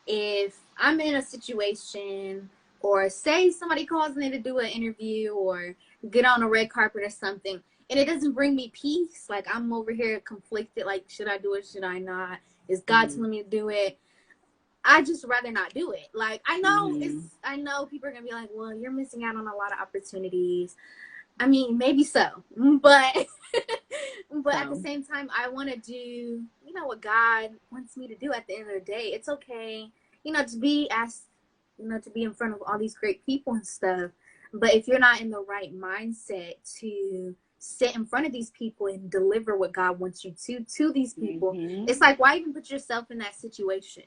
if I'm in a situation, or say somebody calls me to do an interview or get on a red carpet or something, and it doesn't bring me peace, like I'm over here conflicted, like, should I do it, should I not? Is God telling me to do it? I just rather not do it. Like, I know I know people are gonna be like, well, you're missing out on a lot of opportunities. I mean, maybe so, but at the same time, I want to do, what God wants me to do. At the end of the day, it's okay, to be asked, to be in front of all these great people and stuff. But if you're not in the right mindset to sit in front of these people and deliver what God wants you to these people, it's like, why even put yourself in that situation?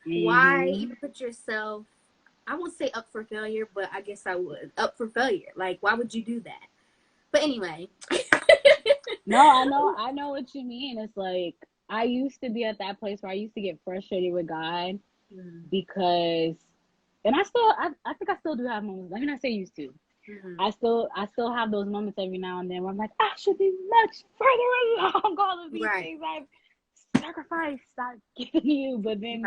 Why even put yourself, I won't say up for failure, but I guess I would, up for failure. Like, why would you do that? But anyway. No, I know what you mean. It's like, I used to be at that place where I used to get frustrated with God because, and I think I still do have moments. Let me not say used to. I still have those moments every now and then where I'm like, I should be much further along all of these things I've sacrificed, I've given you. But then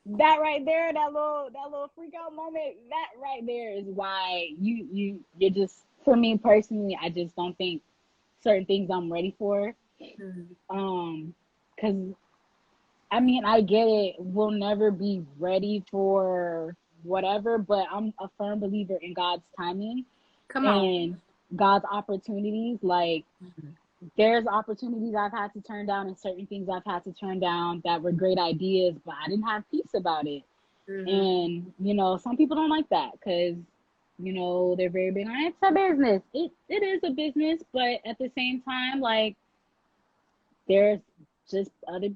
that right there, that little freak out moment, that right there is why you're just, for me personally, I just don't think certain things I'm ready for. Because I mean, I get it, we'll never be ready for whatever, but I'm a firm believer in God's timing. Come on. And God's opportunities. Like, there's opportunities I've had to turn down and certain things I've had to turn down that were great ideas, but I didn't have peace about it. And, you know, some people don't like that because, you know, they're very big on it's a business. It is a business, but at the same time, like, there's just other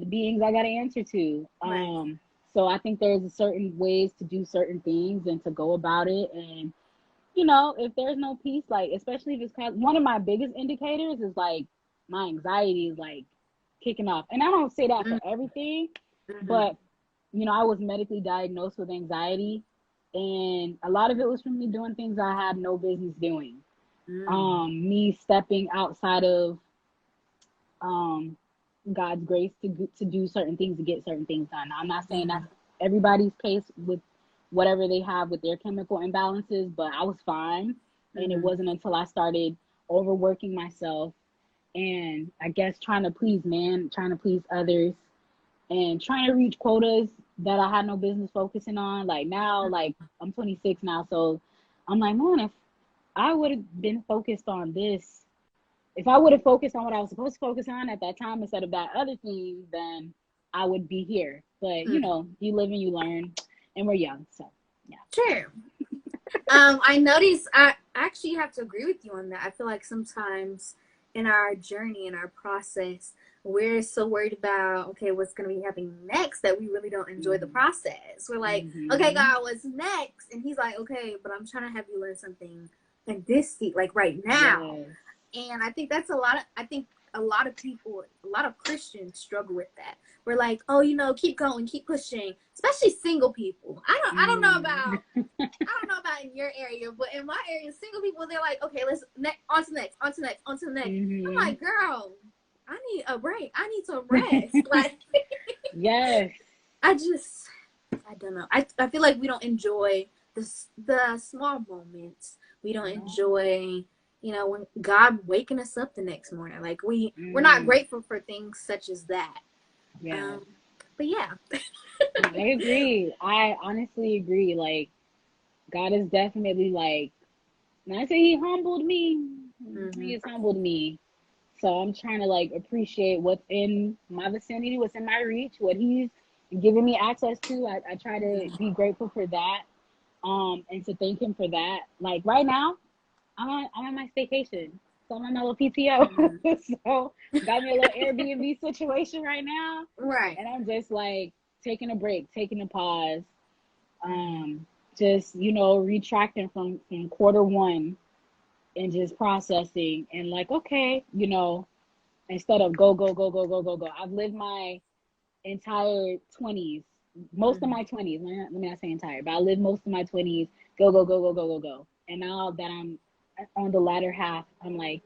beings I got to answer to. Right. So I think there's certain ways to do certain things and to go about it. And, you know, if there's no peace, like, especially if it's one of my biggest indicators is like my anxiety is like kicking off. And I don't say that for everything, but, you know, I was medically diagnosed with anxiety, and a lot of it was from me doing things I had no business doing. Me stepping outside of God's grace to do certain things, to get certain things done. Now, I'm not saying that's everybody's case with whatever they have with their chemical imbalances, but I was fine. And it wasn't until I started overworking myself and I guess trying to please man, trying to please others, and trying to reach quotas that I had no business focusing on. Like now, like I'm 26 now, so I'm like, man, if I would have been focused on this, if I would have focused on what I was supposed to focus on at that time instead of that other thing, then I would be here. But you know, you live and you learn, and we're young, so yeah. True. I noticed, I actually have to agree with you on that. I feel like sometimes in our journey, in our process, we're so worried about, okay, what's going to be happening next, that we really don't enjoy the process. We're like, okay, God, what's next? And he's like, okay, but I'm trying to have you learn something in this seat, like right now. Yes. And I think that's a lot of people, a lot of Christians struggle with that. We're like, oh, you know, keep going, keep pushing, especially single people. I don't know about in your area, but in my area, single people, they're like, okay, let's on to next. I'm like, girl, I need a break. I need some rest. Like, yes. I don't know. I feel like we don't enjoy the small moments. We don't enjoy, you know, when God waking us up the next morning. Like we're not grateful for things such as that. Yeah. But yeah. I agree. I honestly agree. Like, God is definitely like, when I say he humbled me, he has humbled me. So I'm trying to like appreciate what's in my vicinity, what's in my reach, what he's giving me access to. I try to be grateful for that. And to thank him for that. Like right now, I'm on my staycation. So I'm on my little PTO. So got me a little Airbnb situation right now. Right. And I'm just like taking a break, taking a pause. Just, you know, retracting from quarter one and just processing and like, okay, you know, instead of go. I've lived my entire 20s, most of my 20s. Let me not say entire, but I lived most of my 20s. Go. And now that I'm on the latter half, I'm like,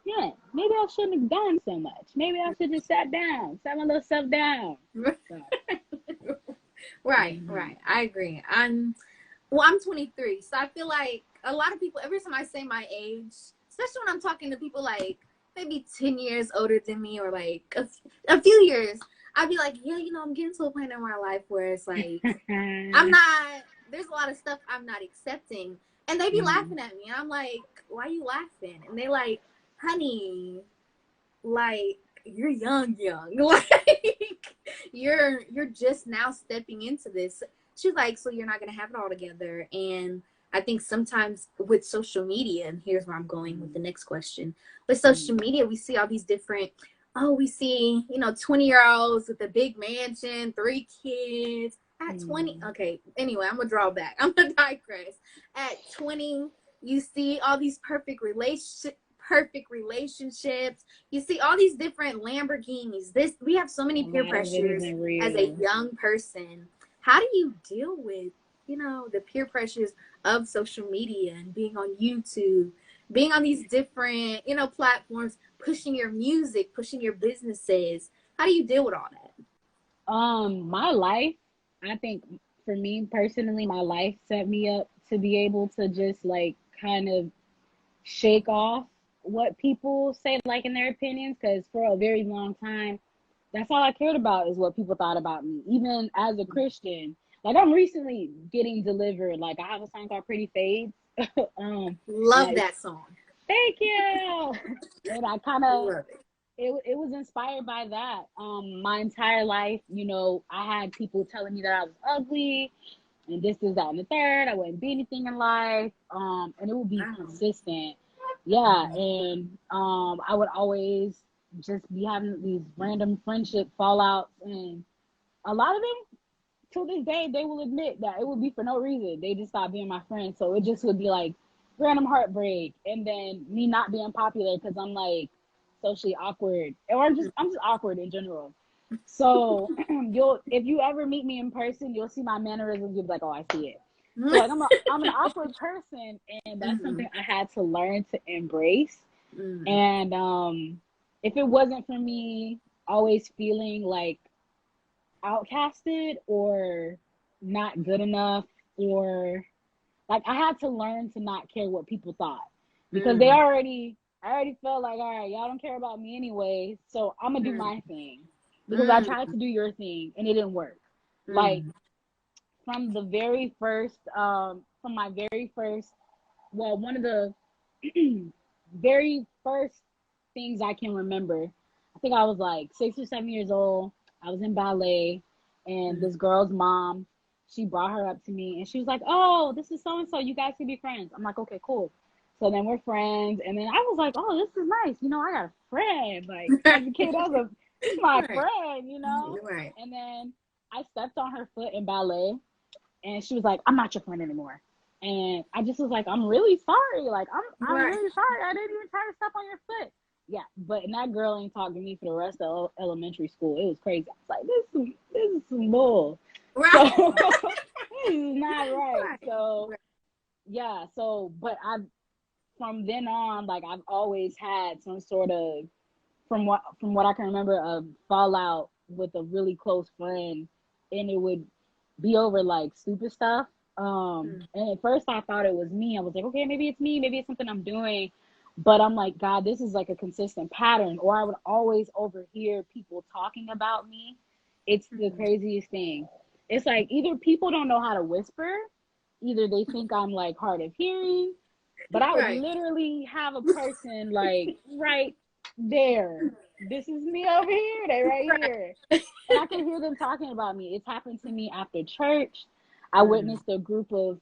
yeah, maybe I shouldn't have done so much. Maybe I should just sat my little self down. So. Right. I agree. I'm 23, so I feel like a lot of people, every time I say my age, especially when I'm talking to people like maybe 10 years older than me or like a few years, I'd be like, yeah, you know, I'm getting to a point in my life where it's like, there's a lot of stuff I'm not accepting. And they be laughing at me. And I'm like, why are you laughing? And they like, honey, like, you're young. Like, you're just now stepping into this. She's like, so you're not going to have it all together. And I think sometimes with social media, and here's where I'm going with the next question. With social media, we see all these different, we see, you know, 20-year-olds with a big mansion, 3 kids. At 20, okay, anyway, I'm going to draw back. I'm going to digress. At 20, you see all these perfect relationships. You see all these different Lamborghinis. We have so many peer pressures as a young person. How do you deal with, you know, the peer pressures of social media and being on YouTube, being on these different, you know, platforms, pushing your music, pushing your businesses? How do you deal with all that? My life, I think for me personally, my life set me up to be able to just like kind of shake off what people say, like in their opinions, because for a very long time, that's all I cared about is what people thought about me. Even as a Christian, like I'm recently getting delivered. Like I have a song called Pretty Fades, Love that song. Thank you. And I kind of, Love it. it was inspired by that. My entire life, you know, I had people telling me that I was ugly and this, that, and the third. I wouldn't be anything in life. And it would be consistent. Yeah. And I would always just be having these random friendship fallouts, and a lot of them to this day, they will admit that it would be for no reason. They just stopped being my friend. So it just would be like random heartbreak, and then me not being popular because I'm like socially awkward, or I'm just awkward in general. So if you ever meet me in person, you'll see my mannerisms. You'll be like, oh, I see it. So like I'm an awkward person, and that's something I had to learn to embrace. And if it wasn't for me always feeling like outcasted or not good enough, or like I had to learn to not care what people thought, because I already felt like, all right, y'all don't care about me anyway, so I'm gonna do my thing, because I tried to do your thing and it didn't work. Like from the very first, from my very first, well, one of the very first things I can remember, I think I was like 6 or 7 years old. I was in ballet, and this girl's mom, she brought her up to me, and she was like, oh, this is so-and-so. You guys can be friends. I'm like, okay, cool. So then we're friends. And then I was like, oh, this is nice. You know, I got a friend. Like, as a kid, I was my friend, you know? Right. And then I stepped on her foot in ballet, and she was like, I'm not your friend anymore. And I just was like, I'm really sorry. Like, I'm really sorry. I didn't even try to step on your foot. Yeah, but and that girl ain't talked to me for the rest of elementary school. It was crazy. I was like, this is some bull. Right. So, this is not right. So, yeah. So, but from then on, like I've always had some sort of, from what I can remember, a fallout with a really close friend, and it would be over like stupid stuff. And at first I thought it was me. I was like, okay, maybe it's me. Maybe it's something I'm doing. But I'm like, God, this is like a consistent pattern. Or I would always overhear people talking about me. It's the craziest thing. It's like either people don't know how to whisper, either they think I'm like hard of hearing, but I would literally have a person like right there. This is me over here. They right here. And I can hear them talking about me. It's happened to me after church. I witnessed a group of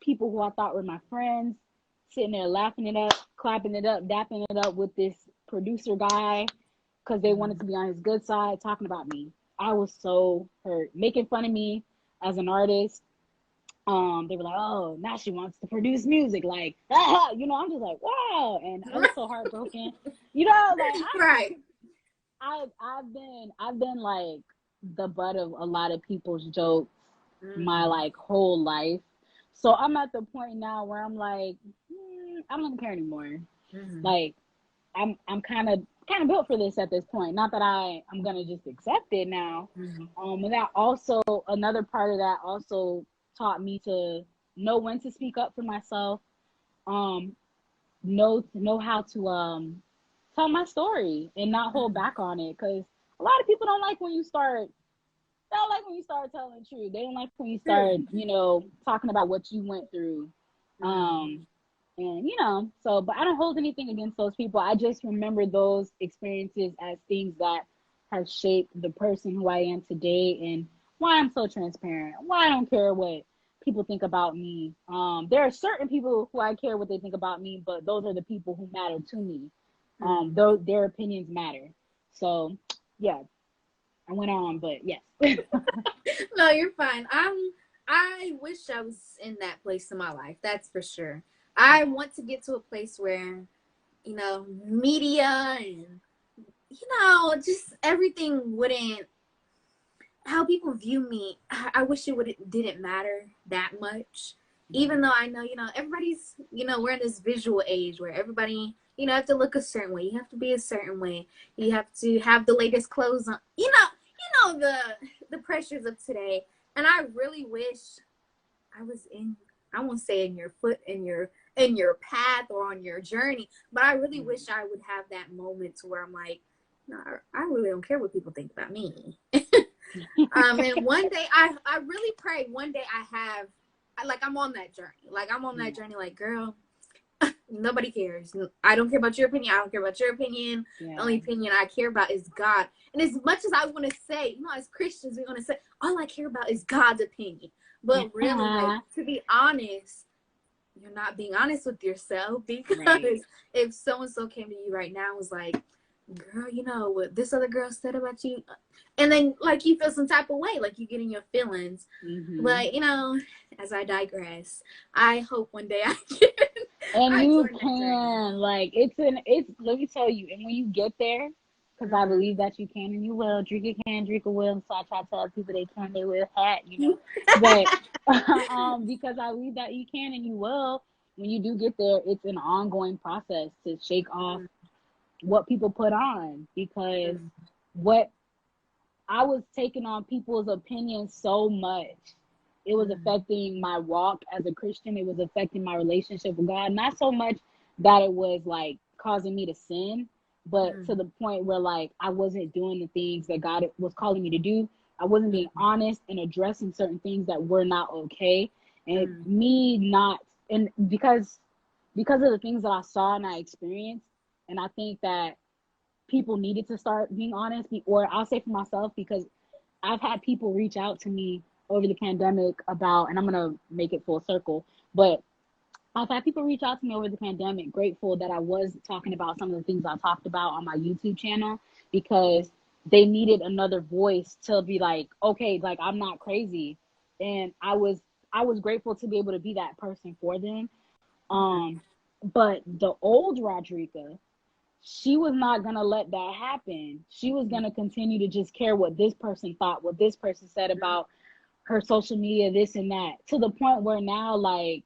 people who I thought were my friends sitting there laughing it up, clapping it up, dapping it up with this producer guy because they wanted to be on his good side, talking about me. I was so hurt, making fun of me as an artist. They were like, oh, now she wants to produce music. Like, you know, I'm just like, wow. And I was so heartbroken. You know, like, I've been like the butt of a lot of people's jokes my like whole life. So I'm at the point now where I'm like, I don't care anymore. Like, I'm kind of built for this at this point. Not that I'm gonna just accept it now. And that also, another part of that also taught me to know when to speak up for myself. Know how to tell my story and not hold back on it, because a lot of people don't like when you start. They don't like when you start telling the truth. They don't like when you start, you know, talking about what you went through. And, you know, so, but I don't hold anything against those people. I just remember those experiences as things that have shaped the person who I am today, and why I'm so transparent, why I don't care what people think about me. There are certain people who I care what they think about me, but those are the people who matter to me. Their opinions matter. So, yeah. I went on, but yes. No, you're fine. I wish I was in that place in my life. That's for sure. I want to get to a place where, you know, media and, you know, just everything wouldn't, how people view me. I wish didn't matter that much. Even though I know, you know, everybody's, you know, we're in this visual age where everybody, you know, have to look a certain way. You have to be a certain way. You have to have the latest clothes on. You know the pressures of today. And I really wish I was I won't say in your path or on your journey, but I really wish I would have that moment to where I'm like, no, I really don't care what people think about me. And one day I really pray one day I'm on that journey. Like, I'm on that journey. Like, girl, nobody cares. I don't care about your opinion. I don't care about your opinion. Yeah. The only opinion I care about is God. And as much as I want to say, you know, as Christians, we want to say, all I care about is God's opinion. But really, like, to be honest, you're not being honest with yourself, because if so-and-so came to you right now and was like, girl, you know what this other girl said about you, and then like you feel some type of way, like you get in your feelings. But you know, as I digress, I hope one day I can. And you can, like, it's let me tell you, and when you get there, because I believe that you can and you will. Drink it can, drink it will. So I try to tell people they can, they will, you know. But because I believe that you can and you will, when you do get there, it's an ongoing process to shake off what people put on. Because what I was taking on people's opinions so much, it was affecting my walk as a Christian. It was affecting my relationship with God. Not so much that it was like causing me to sin, but to the point where like I wasn't doing the things that God was calling me to do. I wasn't being honest and addressing certain things that were not okay. And me not, and because of the things that I saw and I experienced, and I think that people needed to start being honest, or I'll say for myself, because I've had people reach out to me over the pandemic about, and I'm going to make it full circle, but I've had people reach out to me over the pandemic, grateful that I was talking about some of the things I talked about on my YouTube channel, because they needed another voice to be like, okay, like I'm not crazy. And I was grateful to be able to be that person for them. But the old Rodrika, she was not going to let that happen. She was going to continue to just care what this person thought, what this person said about her social media, this and that, to the point where now, like,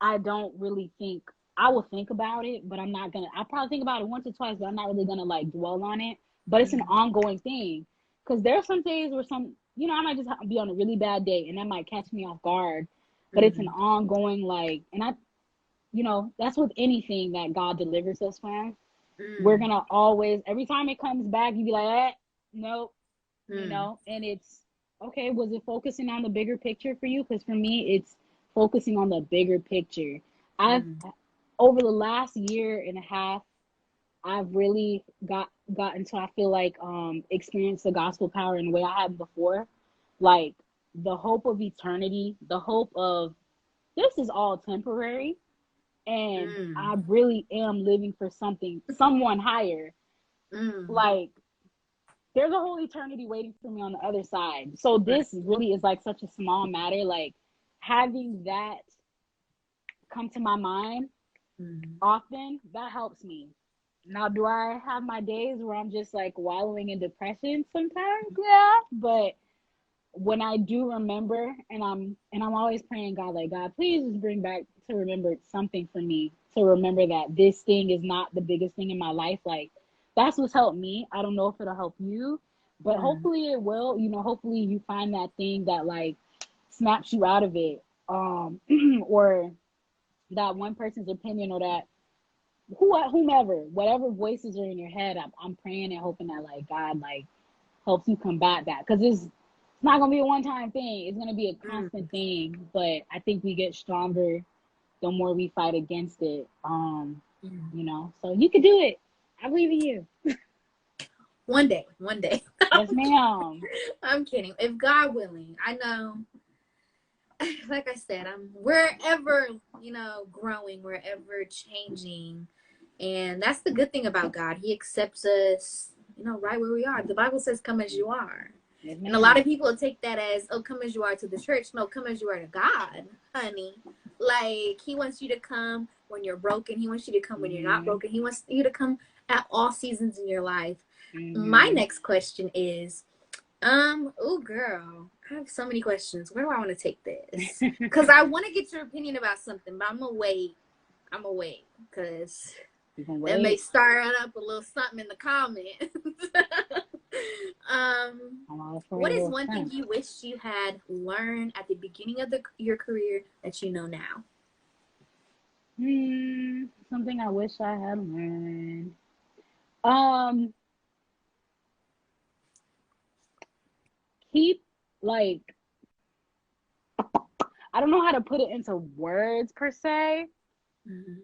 I don't really think, I will think about it, but I'm not gonna, I'll probably think about it once or twice, but I'm not really gonna like dwell on it. But it's an ongoing thing, because there are some days where you know, I might just be on a really bad day and that might catch me off guard, but it's an ongoing, like, and you know, that's with anything that God delivers us from. We're gonna always, every time it comes back, you be like, nope, you know, and it's, okay, was it focusing on the bigger picture for you? Because for me, it's focusing on the bigger picture. I've over the last year and a half, I've really gotten to, I feel like, experience the gospel power in a way I hadn't before. Like the hope of eternity, the hope of this is all temporary, and I really am living for someone higher. Like there's a whole eternity waiting for me on the other side. So this really is like such a small matter. Like having that come to my mind often, that helps me. Now, do I have my days where I'm just like wallowing in depression sometimes? Yeah. But when I do remember, and I'm always praying God, like, God, please just bring back to remember something for me, to remember that this thing is not the biggest thing in my life. Like, that's what's helped me. I don't know if it'll help you, but hopefully it will. You know, hopefully you find that thing that like snaps you out of it, or that one person's opinion, or that whomever, whatever voices are in your head. I'm praying and hoping that like God like helps you combat that, because it's not gonna be a one-time thing. It's gonna be a constant thing. But I think we get stronger the more we fight against it. You know, so you could do it. I believe in you. One day. Yes, ma'am. I'm kidding. If God willing, I know, like I said, I'm wherever, you know, growing, wherever changing. And that's the good thing about God. He accepts us, you know, right where we are. The Bible says, come as you are. Yes, and a lot of people take that as, oh, come as you are to the church. No, come as you are to God, honey. Like, he wants you to come when you're broken. He wants you to come when you're not broken. He wants you to come at all seasons in your life. My next question is, oh girl, I have so many questions. Where do I want to take this? Because I want to get your opinion about something, but I'm gonna wait because that may start up a little something in the comments. What is one thing you wish you had learned at the beginning of your career that you know now? Something I wish I had learned. Keep, like, I don't know how to put it into words per se, Mm-hmm.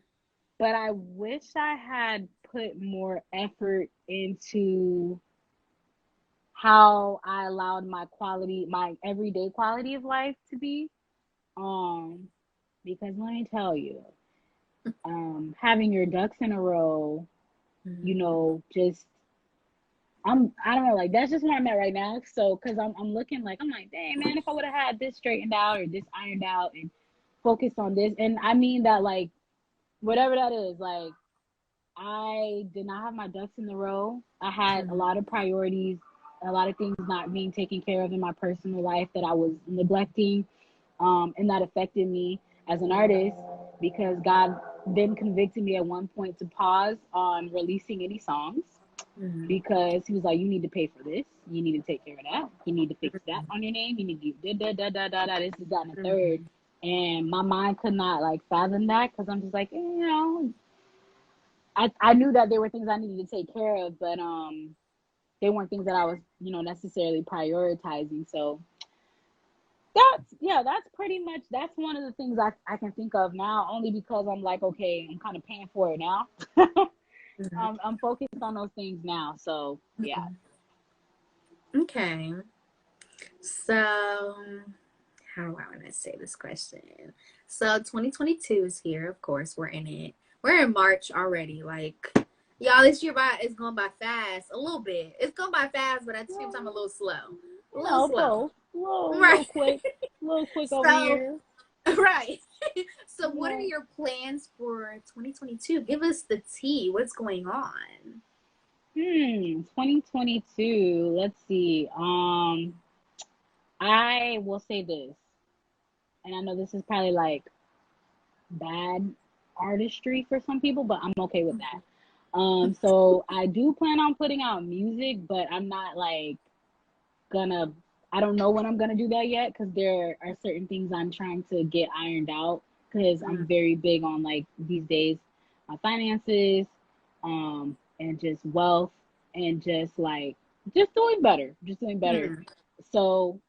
but I wish I had put more effort into how I allowed my everyday quality of life to be. Um, because let me tell you, having your ducks in a row, just I don't know, like that's just where I'm at right now. So, cause I'm looking like I'm like, dang man, if I would have had this straightened out or this ironed out and focused on this, and I mean that like whatever that is, like I did not have my ducks in the row. I had a Mm-hmm. lot of priorities, a lot of things not being taken care of in my personal life that I was neglecting, and that affected me as an artist because God then convicted me at one point to pause on releasing any songs Mm-hmm. because he was like, you need to pay for this, you need to take care of that, you need to fix that on your name, you need to do da da da da da this is that and the third. Mm-hmm. And my mind could not like fathom that because I'm just like, I knew that there were things I needed to take care of, but they weren't things that I was, necessarily prioritizing. So that's pretty much that's one of the things I can think of now, only because I'm like, okay, I'm kind of paying for it now. I'm focused on those things now. So yeah. Okay. So, how do I want to say this question? So, 2022 is here. Of course, we're in it. We're in March already. Like, y'all, this year is going by fast. A little bit. It's going by fast, but at the same time, a little slow. A little slow. Both. Little Right. quick, little quick over So, here. right. So, what are Yeah. your plans for 2022? Give us the tea. What's going on? 2022. Let's see. I will say this, and I know this is probably like bad artistry for some people, but I'm okay with that. So I do plan on putting out music, but I'm not like gonna. I don't know when I'm gonna do that yet because there are certain things I'm trying to get ironed out because I'm very big on like these days my finances, and just wealth and just doing better, just doing better. Mm-hmm. So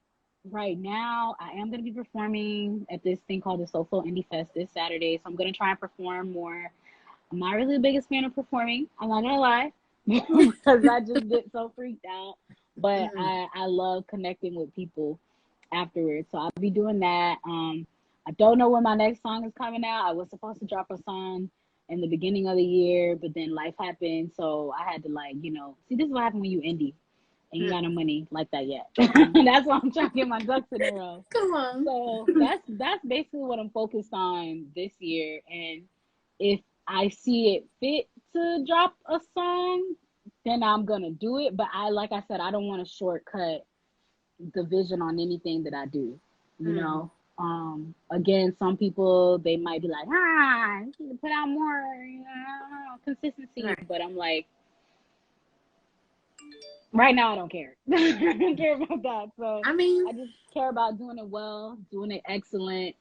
right now, I am going to be performing at this thing called the Soulful Indie Fest this Saturday. So I'm going to try and perform more. I'm not really the biggest fan of performing. I'm not going to lie because I just get so freaked out. But I love connecting with people afterwards. So I'll be doing that. I don't know when my next song is coming out. I was supposed to drop a song in the beginning of the year, but then life happened. So I had to see, this is what happened when you indie and you got no money like that yet. That's why I'm trying to get my ducks in a row. Come on. So that's basically what I'm focused on this year. And if I see it fit to drop a song, then I'm gonna do it. But like I said, I don't want to shortcut the vision on anything that I do. You know. Again, some people they might be like, you need to put out more, consistency. Right. But I'm like, right now, I don't care. I don't care about that. So I mean, I just care about doing it well, doing it excellent.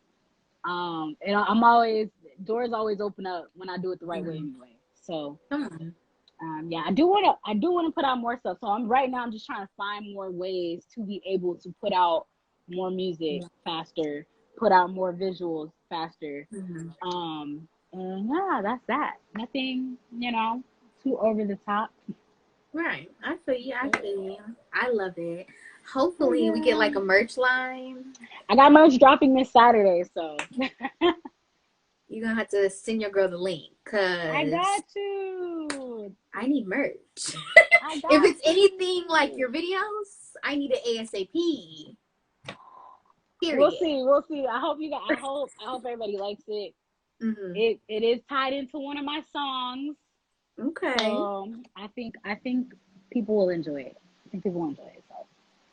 And I'm always doors always open up when I do it the right way anyway. So come on. yeah, I do wanna put out more stuff. So I'm just trying to find more ways to be able to put out more music faster, put out more visuals faster. And yeah, that's that. Nothing, too over the top. Right. I feel you. I feel you. I love it. Hopefully, we get Yeah. like a merch line. I got merch dropping this Saturday, so You're gonna have to send your girl the link I because got you. I need merch. I If got it's anything like you. your videos, I need it ASAP. We'll Period. see. We'll see. I hope everybody likes it. Mm-hmm. It is tied into one of my songs. Okay. So I think people will enjoy it. I think people will enjoy it.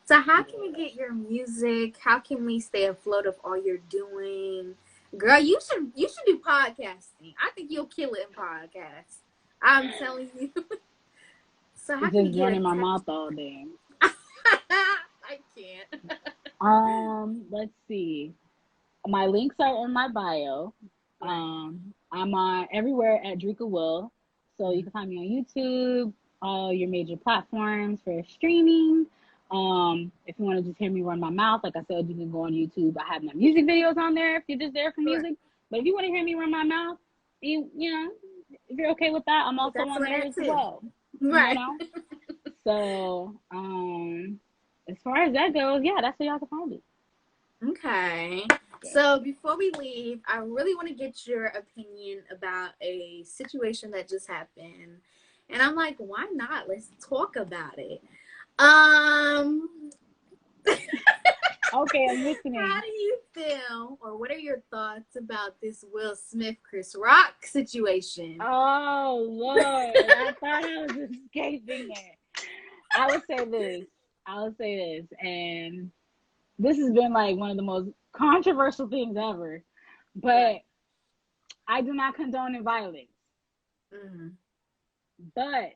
So how can we get your music? How can we stay afloat of all you're doing? Girl, you should do podcasting. I think you'll kill it in podcasts. I'm telling you. So how It's can we just get running my attached? mouth all day. I can't. Let's see. My links are in my bio. I'm on everywhere at Drika Will. So you can find me on YouTube, all your major platforms for streaming. If you want to just hear me run my mouth, like I said, you can go on YouTube. I have my music videos on there if you're just there for music. But if you want to hear me run my mouth, you know, if you're okay with that, I'm also on there as well. Right. You know? So, as far as that goes, yeah, that's where y'all can find it. Okay. So before we leave, I really want to get your opinion about a situation that just happened. And I'm like, why not? Let's talk about it. Okay, I'm listening. How do you feel, or what are your thoughts about this Will Smith, Chris Rock situation? Oh, Lord. I thought I was escaping it. I would say this. And this has been like one of the most controversial things ever. But I do not condone violence. Mm-hmm. But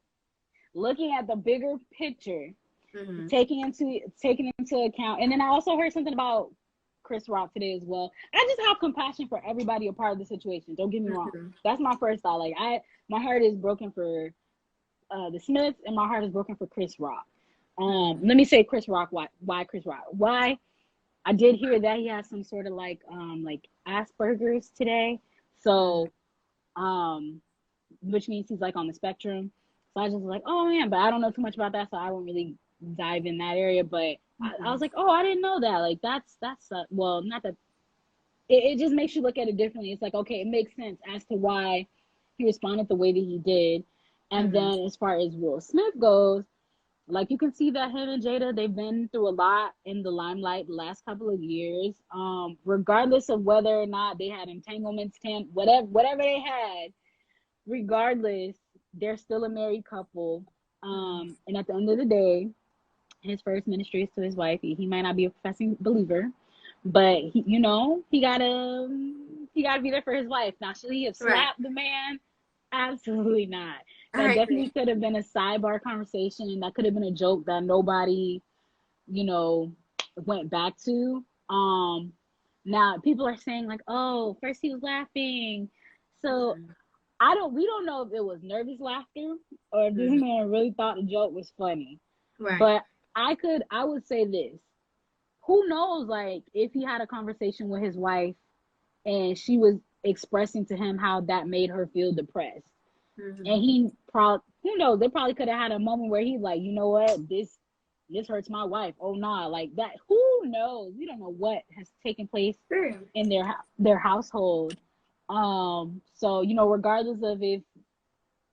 looking at the bigger picture, Mm-hmm. taking into account, and then I also heard something about Chris Rock today as well. I just have compassion for everybody a part of the situation. Don't get me wrong. That's my first thought. Like my heart is broken for the Smiths, and my heart is broken for Chris Rock. Let me say Chris Rock. Why Chris Rock? Why? I did hear that he has some sort of like Asperger's today. So, which means he's like on the spectrum. So I was just like, oh man, but I don't know too much about that, so I won't really dive in that area. But I was like, oh, I didn't know that. Like that's well, not that. It just makes you look at it differently. It's like, okay, it makes sense as to why he responded the way that he did. And then as far as Will Smith goes, like you can see that him and Jada, they've been through a lot in the limelight the last couple of years. Regardless of whether or not they had entanglements, whatever they had, regardless, they're still a married couple. And at the end of the day, his first ministry is to his wife. He might not be a professing believer, but he gotta be there for his wife. Now, should he have slapped the man? Absolutely not. That definitely could have been a sidebar conversation. That could have been a joke that nobody, went back to. Now people are saying like, oh, first he was laughing. So we don't know if it was nervous laughter or if this man really thought the joke was funny. Right. But I would say this. Who knows, like, if he had a conversation with his wife and she was expressing to him how that made her feel depressed. And who knows, they probably could have had a moment where he's like, you know what, this hurts my wife. Oh, nah, like that. Who knows? We don't know what has taken place in their household. So, regardless of if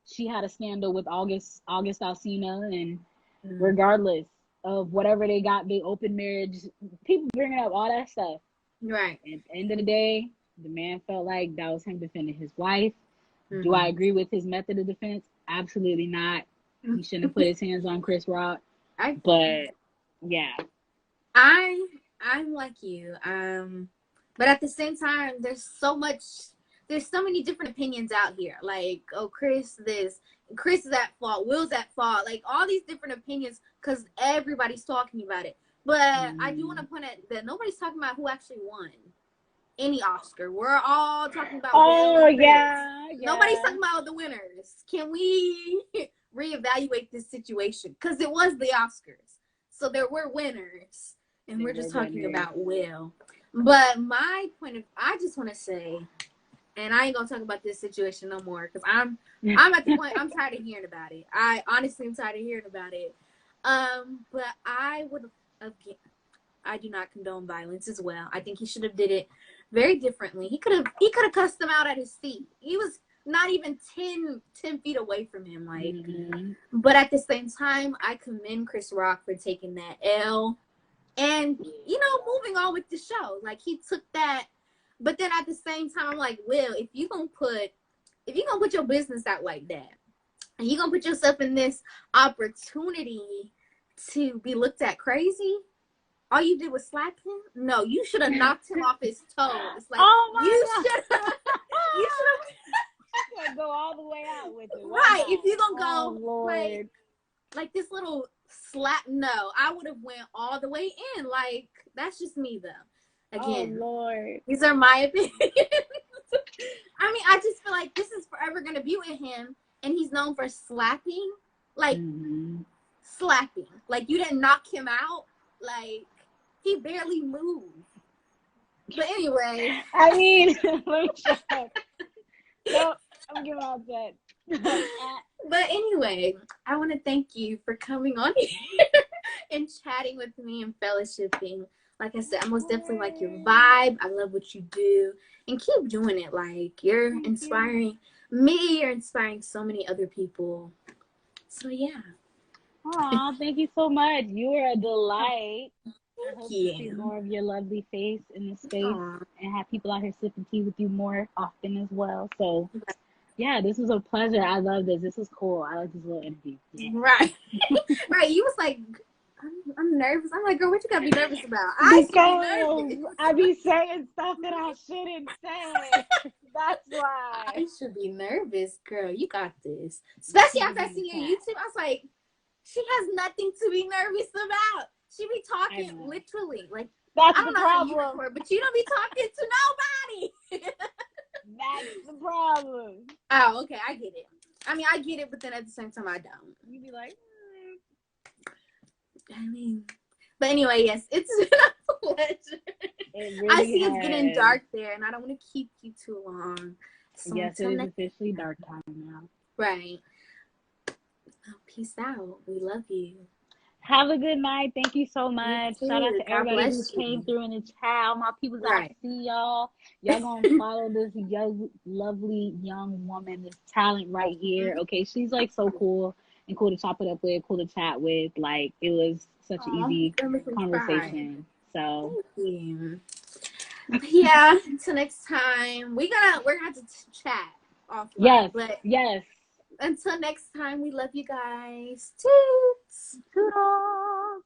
she had a scandal with August Alsina, and regardless of whatever they got, they open marriage, people bringing up all that stuff. Right. At the end of the day, the man felt like that was him defending his wife. Do I agree with his method of defense? Absolutely not. He shouldn't have put his hands on Chris Rock. But yeah. I'm like you. But at the same time, there's so many different opinions out here. Like, oh, Chris is at fault, Will's at fault, like all these different opinions because everybody's talking about it. But I do want to point out that nobody's talking about who actually won any Oscar. We're all talking about Will and Chris. Nobody's talking about the winners. Can we reevaluate this situation? Because it was the Oscars, so there were winners, and we're just talking about Will. But I just want to say, and I ain't gonna talk about this situation no more because I'm at the point I'm tired of hearing about it. I honestly am tired of hearing about it. But I do not condone violence as well. I think he should have did it very differently. He could have cussed him out at his feet. He was not even 10 feet away from him. Like, but at the same time, I commend Chris Rock for taking that L and moving on with the show. Like, he took that. But then at the same time, I'm like, Will, if you gonna put your business out like that, and you gonna put yourself in this opportunity to be looked at crazy, all you did was slap him? No, you should have knocked him off his toes. Like, you should have go all the way out with it. Right. If you're gonna go like this little slap, no, I would have went all the way in. Like, that's just me though. Again, Lord. These are my opinions. I mean, I just feel like this is forever gonna be with him, and he's known for slapping. Like, slapping. Like, you didn't knock him out. Like, he barely moved. But anyway. I mean, let me shut up. No, I'm getting upset. But anyway, I want to thank you for coming on here and chatting with me and fellowshipping. Like I said, I most definitely like your vibe. I love what you do. And keep doing it. Like, you're inspiring me. You're inspiring so many other people. So, yeah. Aw, thank you so much. You are a delight. I hope to see you. more of your lovely face in this space Aw. and have people out here sipping tea with you more often as well. So, yeah, this was a pleasure. I love this. This was cool. I like this little interview. Yeah. Right. Right. You was like, I'm nervous. I'm like, girl, what you gotta be nervous about? I should be nervous. I be saying stuff that I shouldn't say. That's why. I should be nervous, girl. You got this. Especially after I see your YouTube, I was like, she has nothing to be nervous about. She be talking literally. Like, that's I don't the know how you problem. record, but you don't be talking to nobody. That's the problem. Oh, okay. I get it. I mean, I get it, but then at the same time, I don't. You be like, I mean, but anyway, yes, it's been a pleasure. Really I see it's getting dark there, and I don't want to keep you too long. So yes, it is officially dark time now. Right. Well, peace out. We love you. Have a good night. Thank you so much. Shout out to everybody who came through in the chat. All my people I see y'all. Y'all gonna follow this young, lovely young woman, this talent right here. Okay, she's like so cool and cool to chop it up with, cool to chat with. Like, it was such an easy conversation. So yeah, until next time. We're gonna have to chat offline. Yes, but yes. Until next time, we love you guys. Toots. Toodles.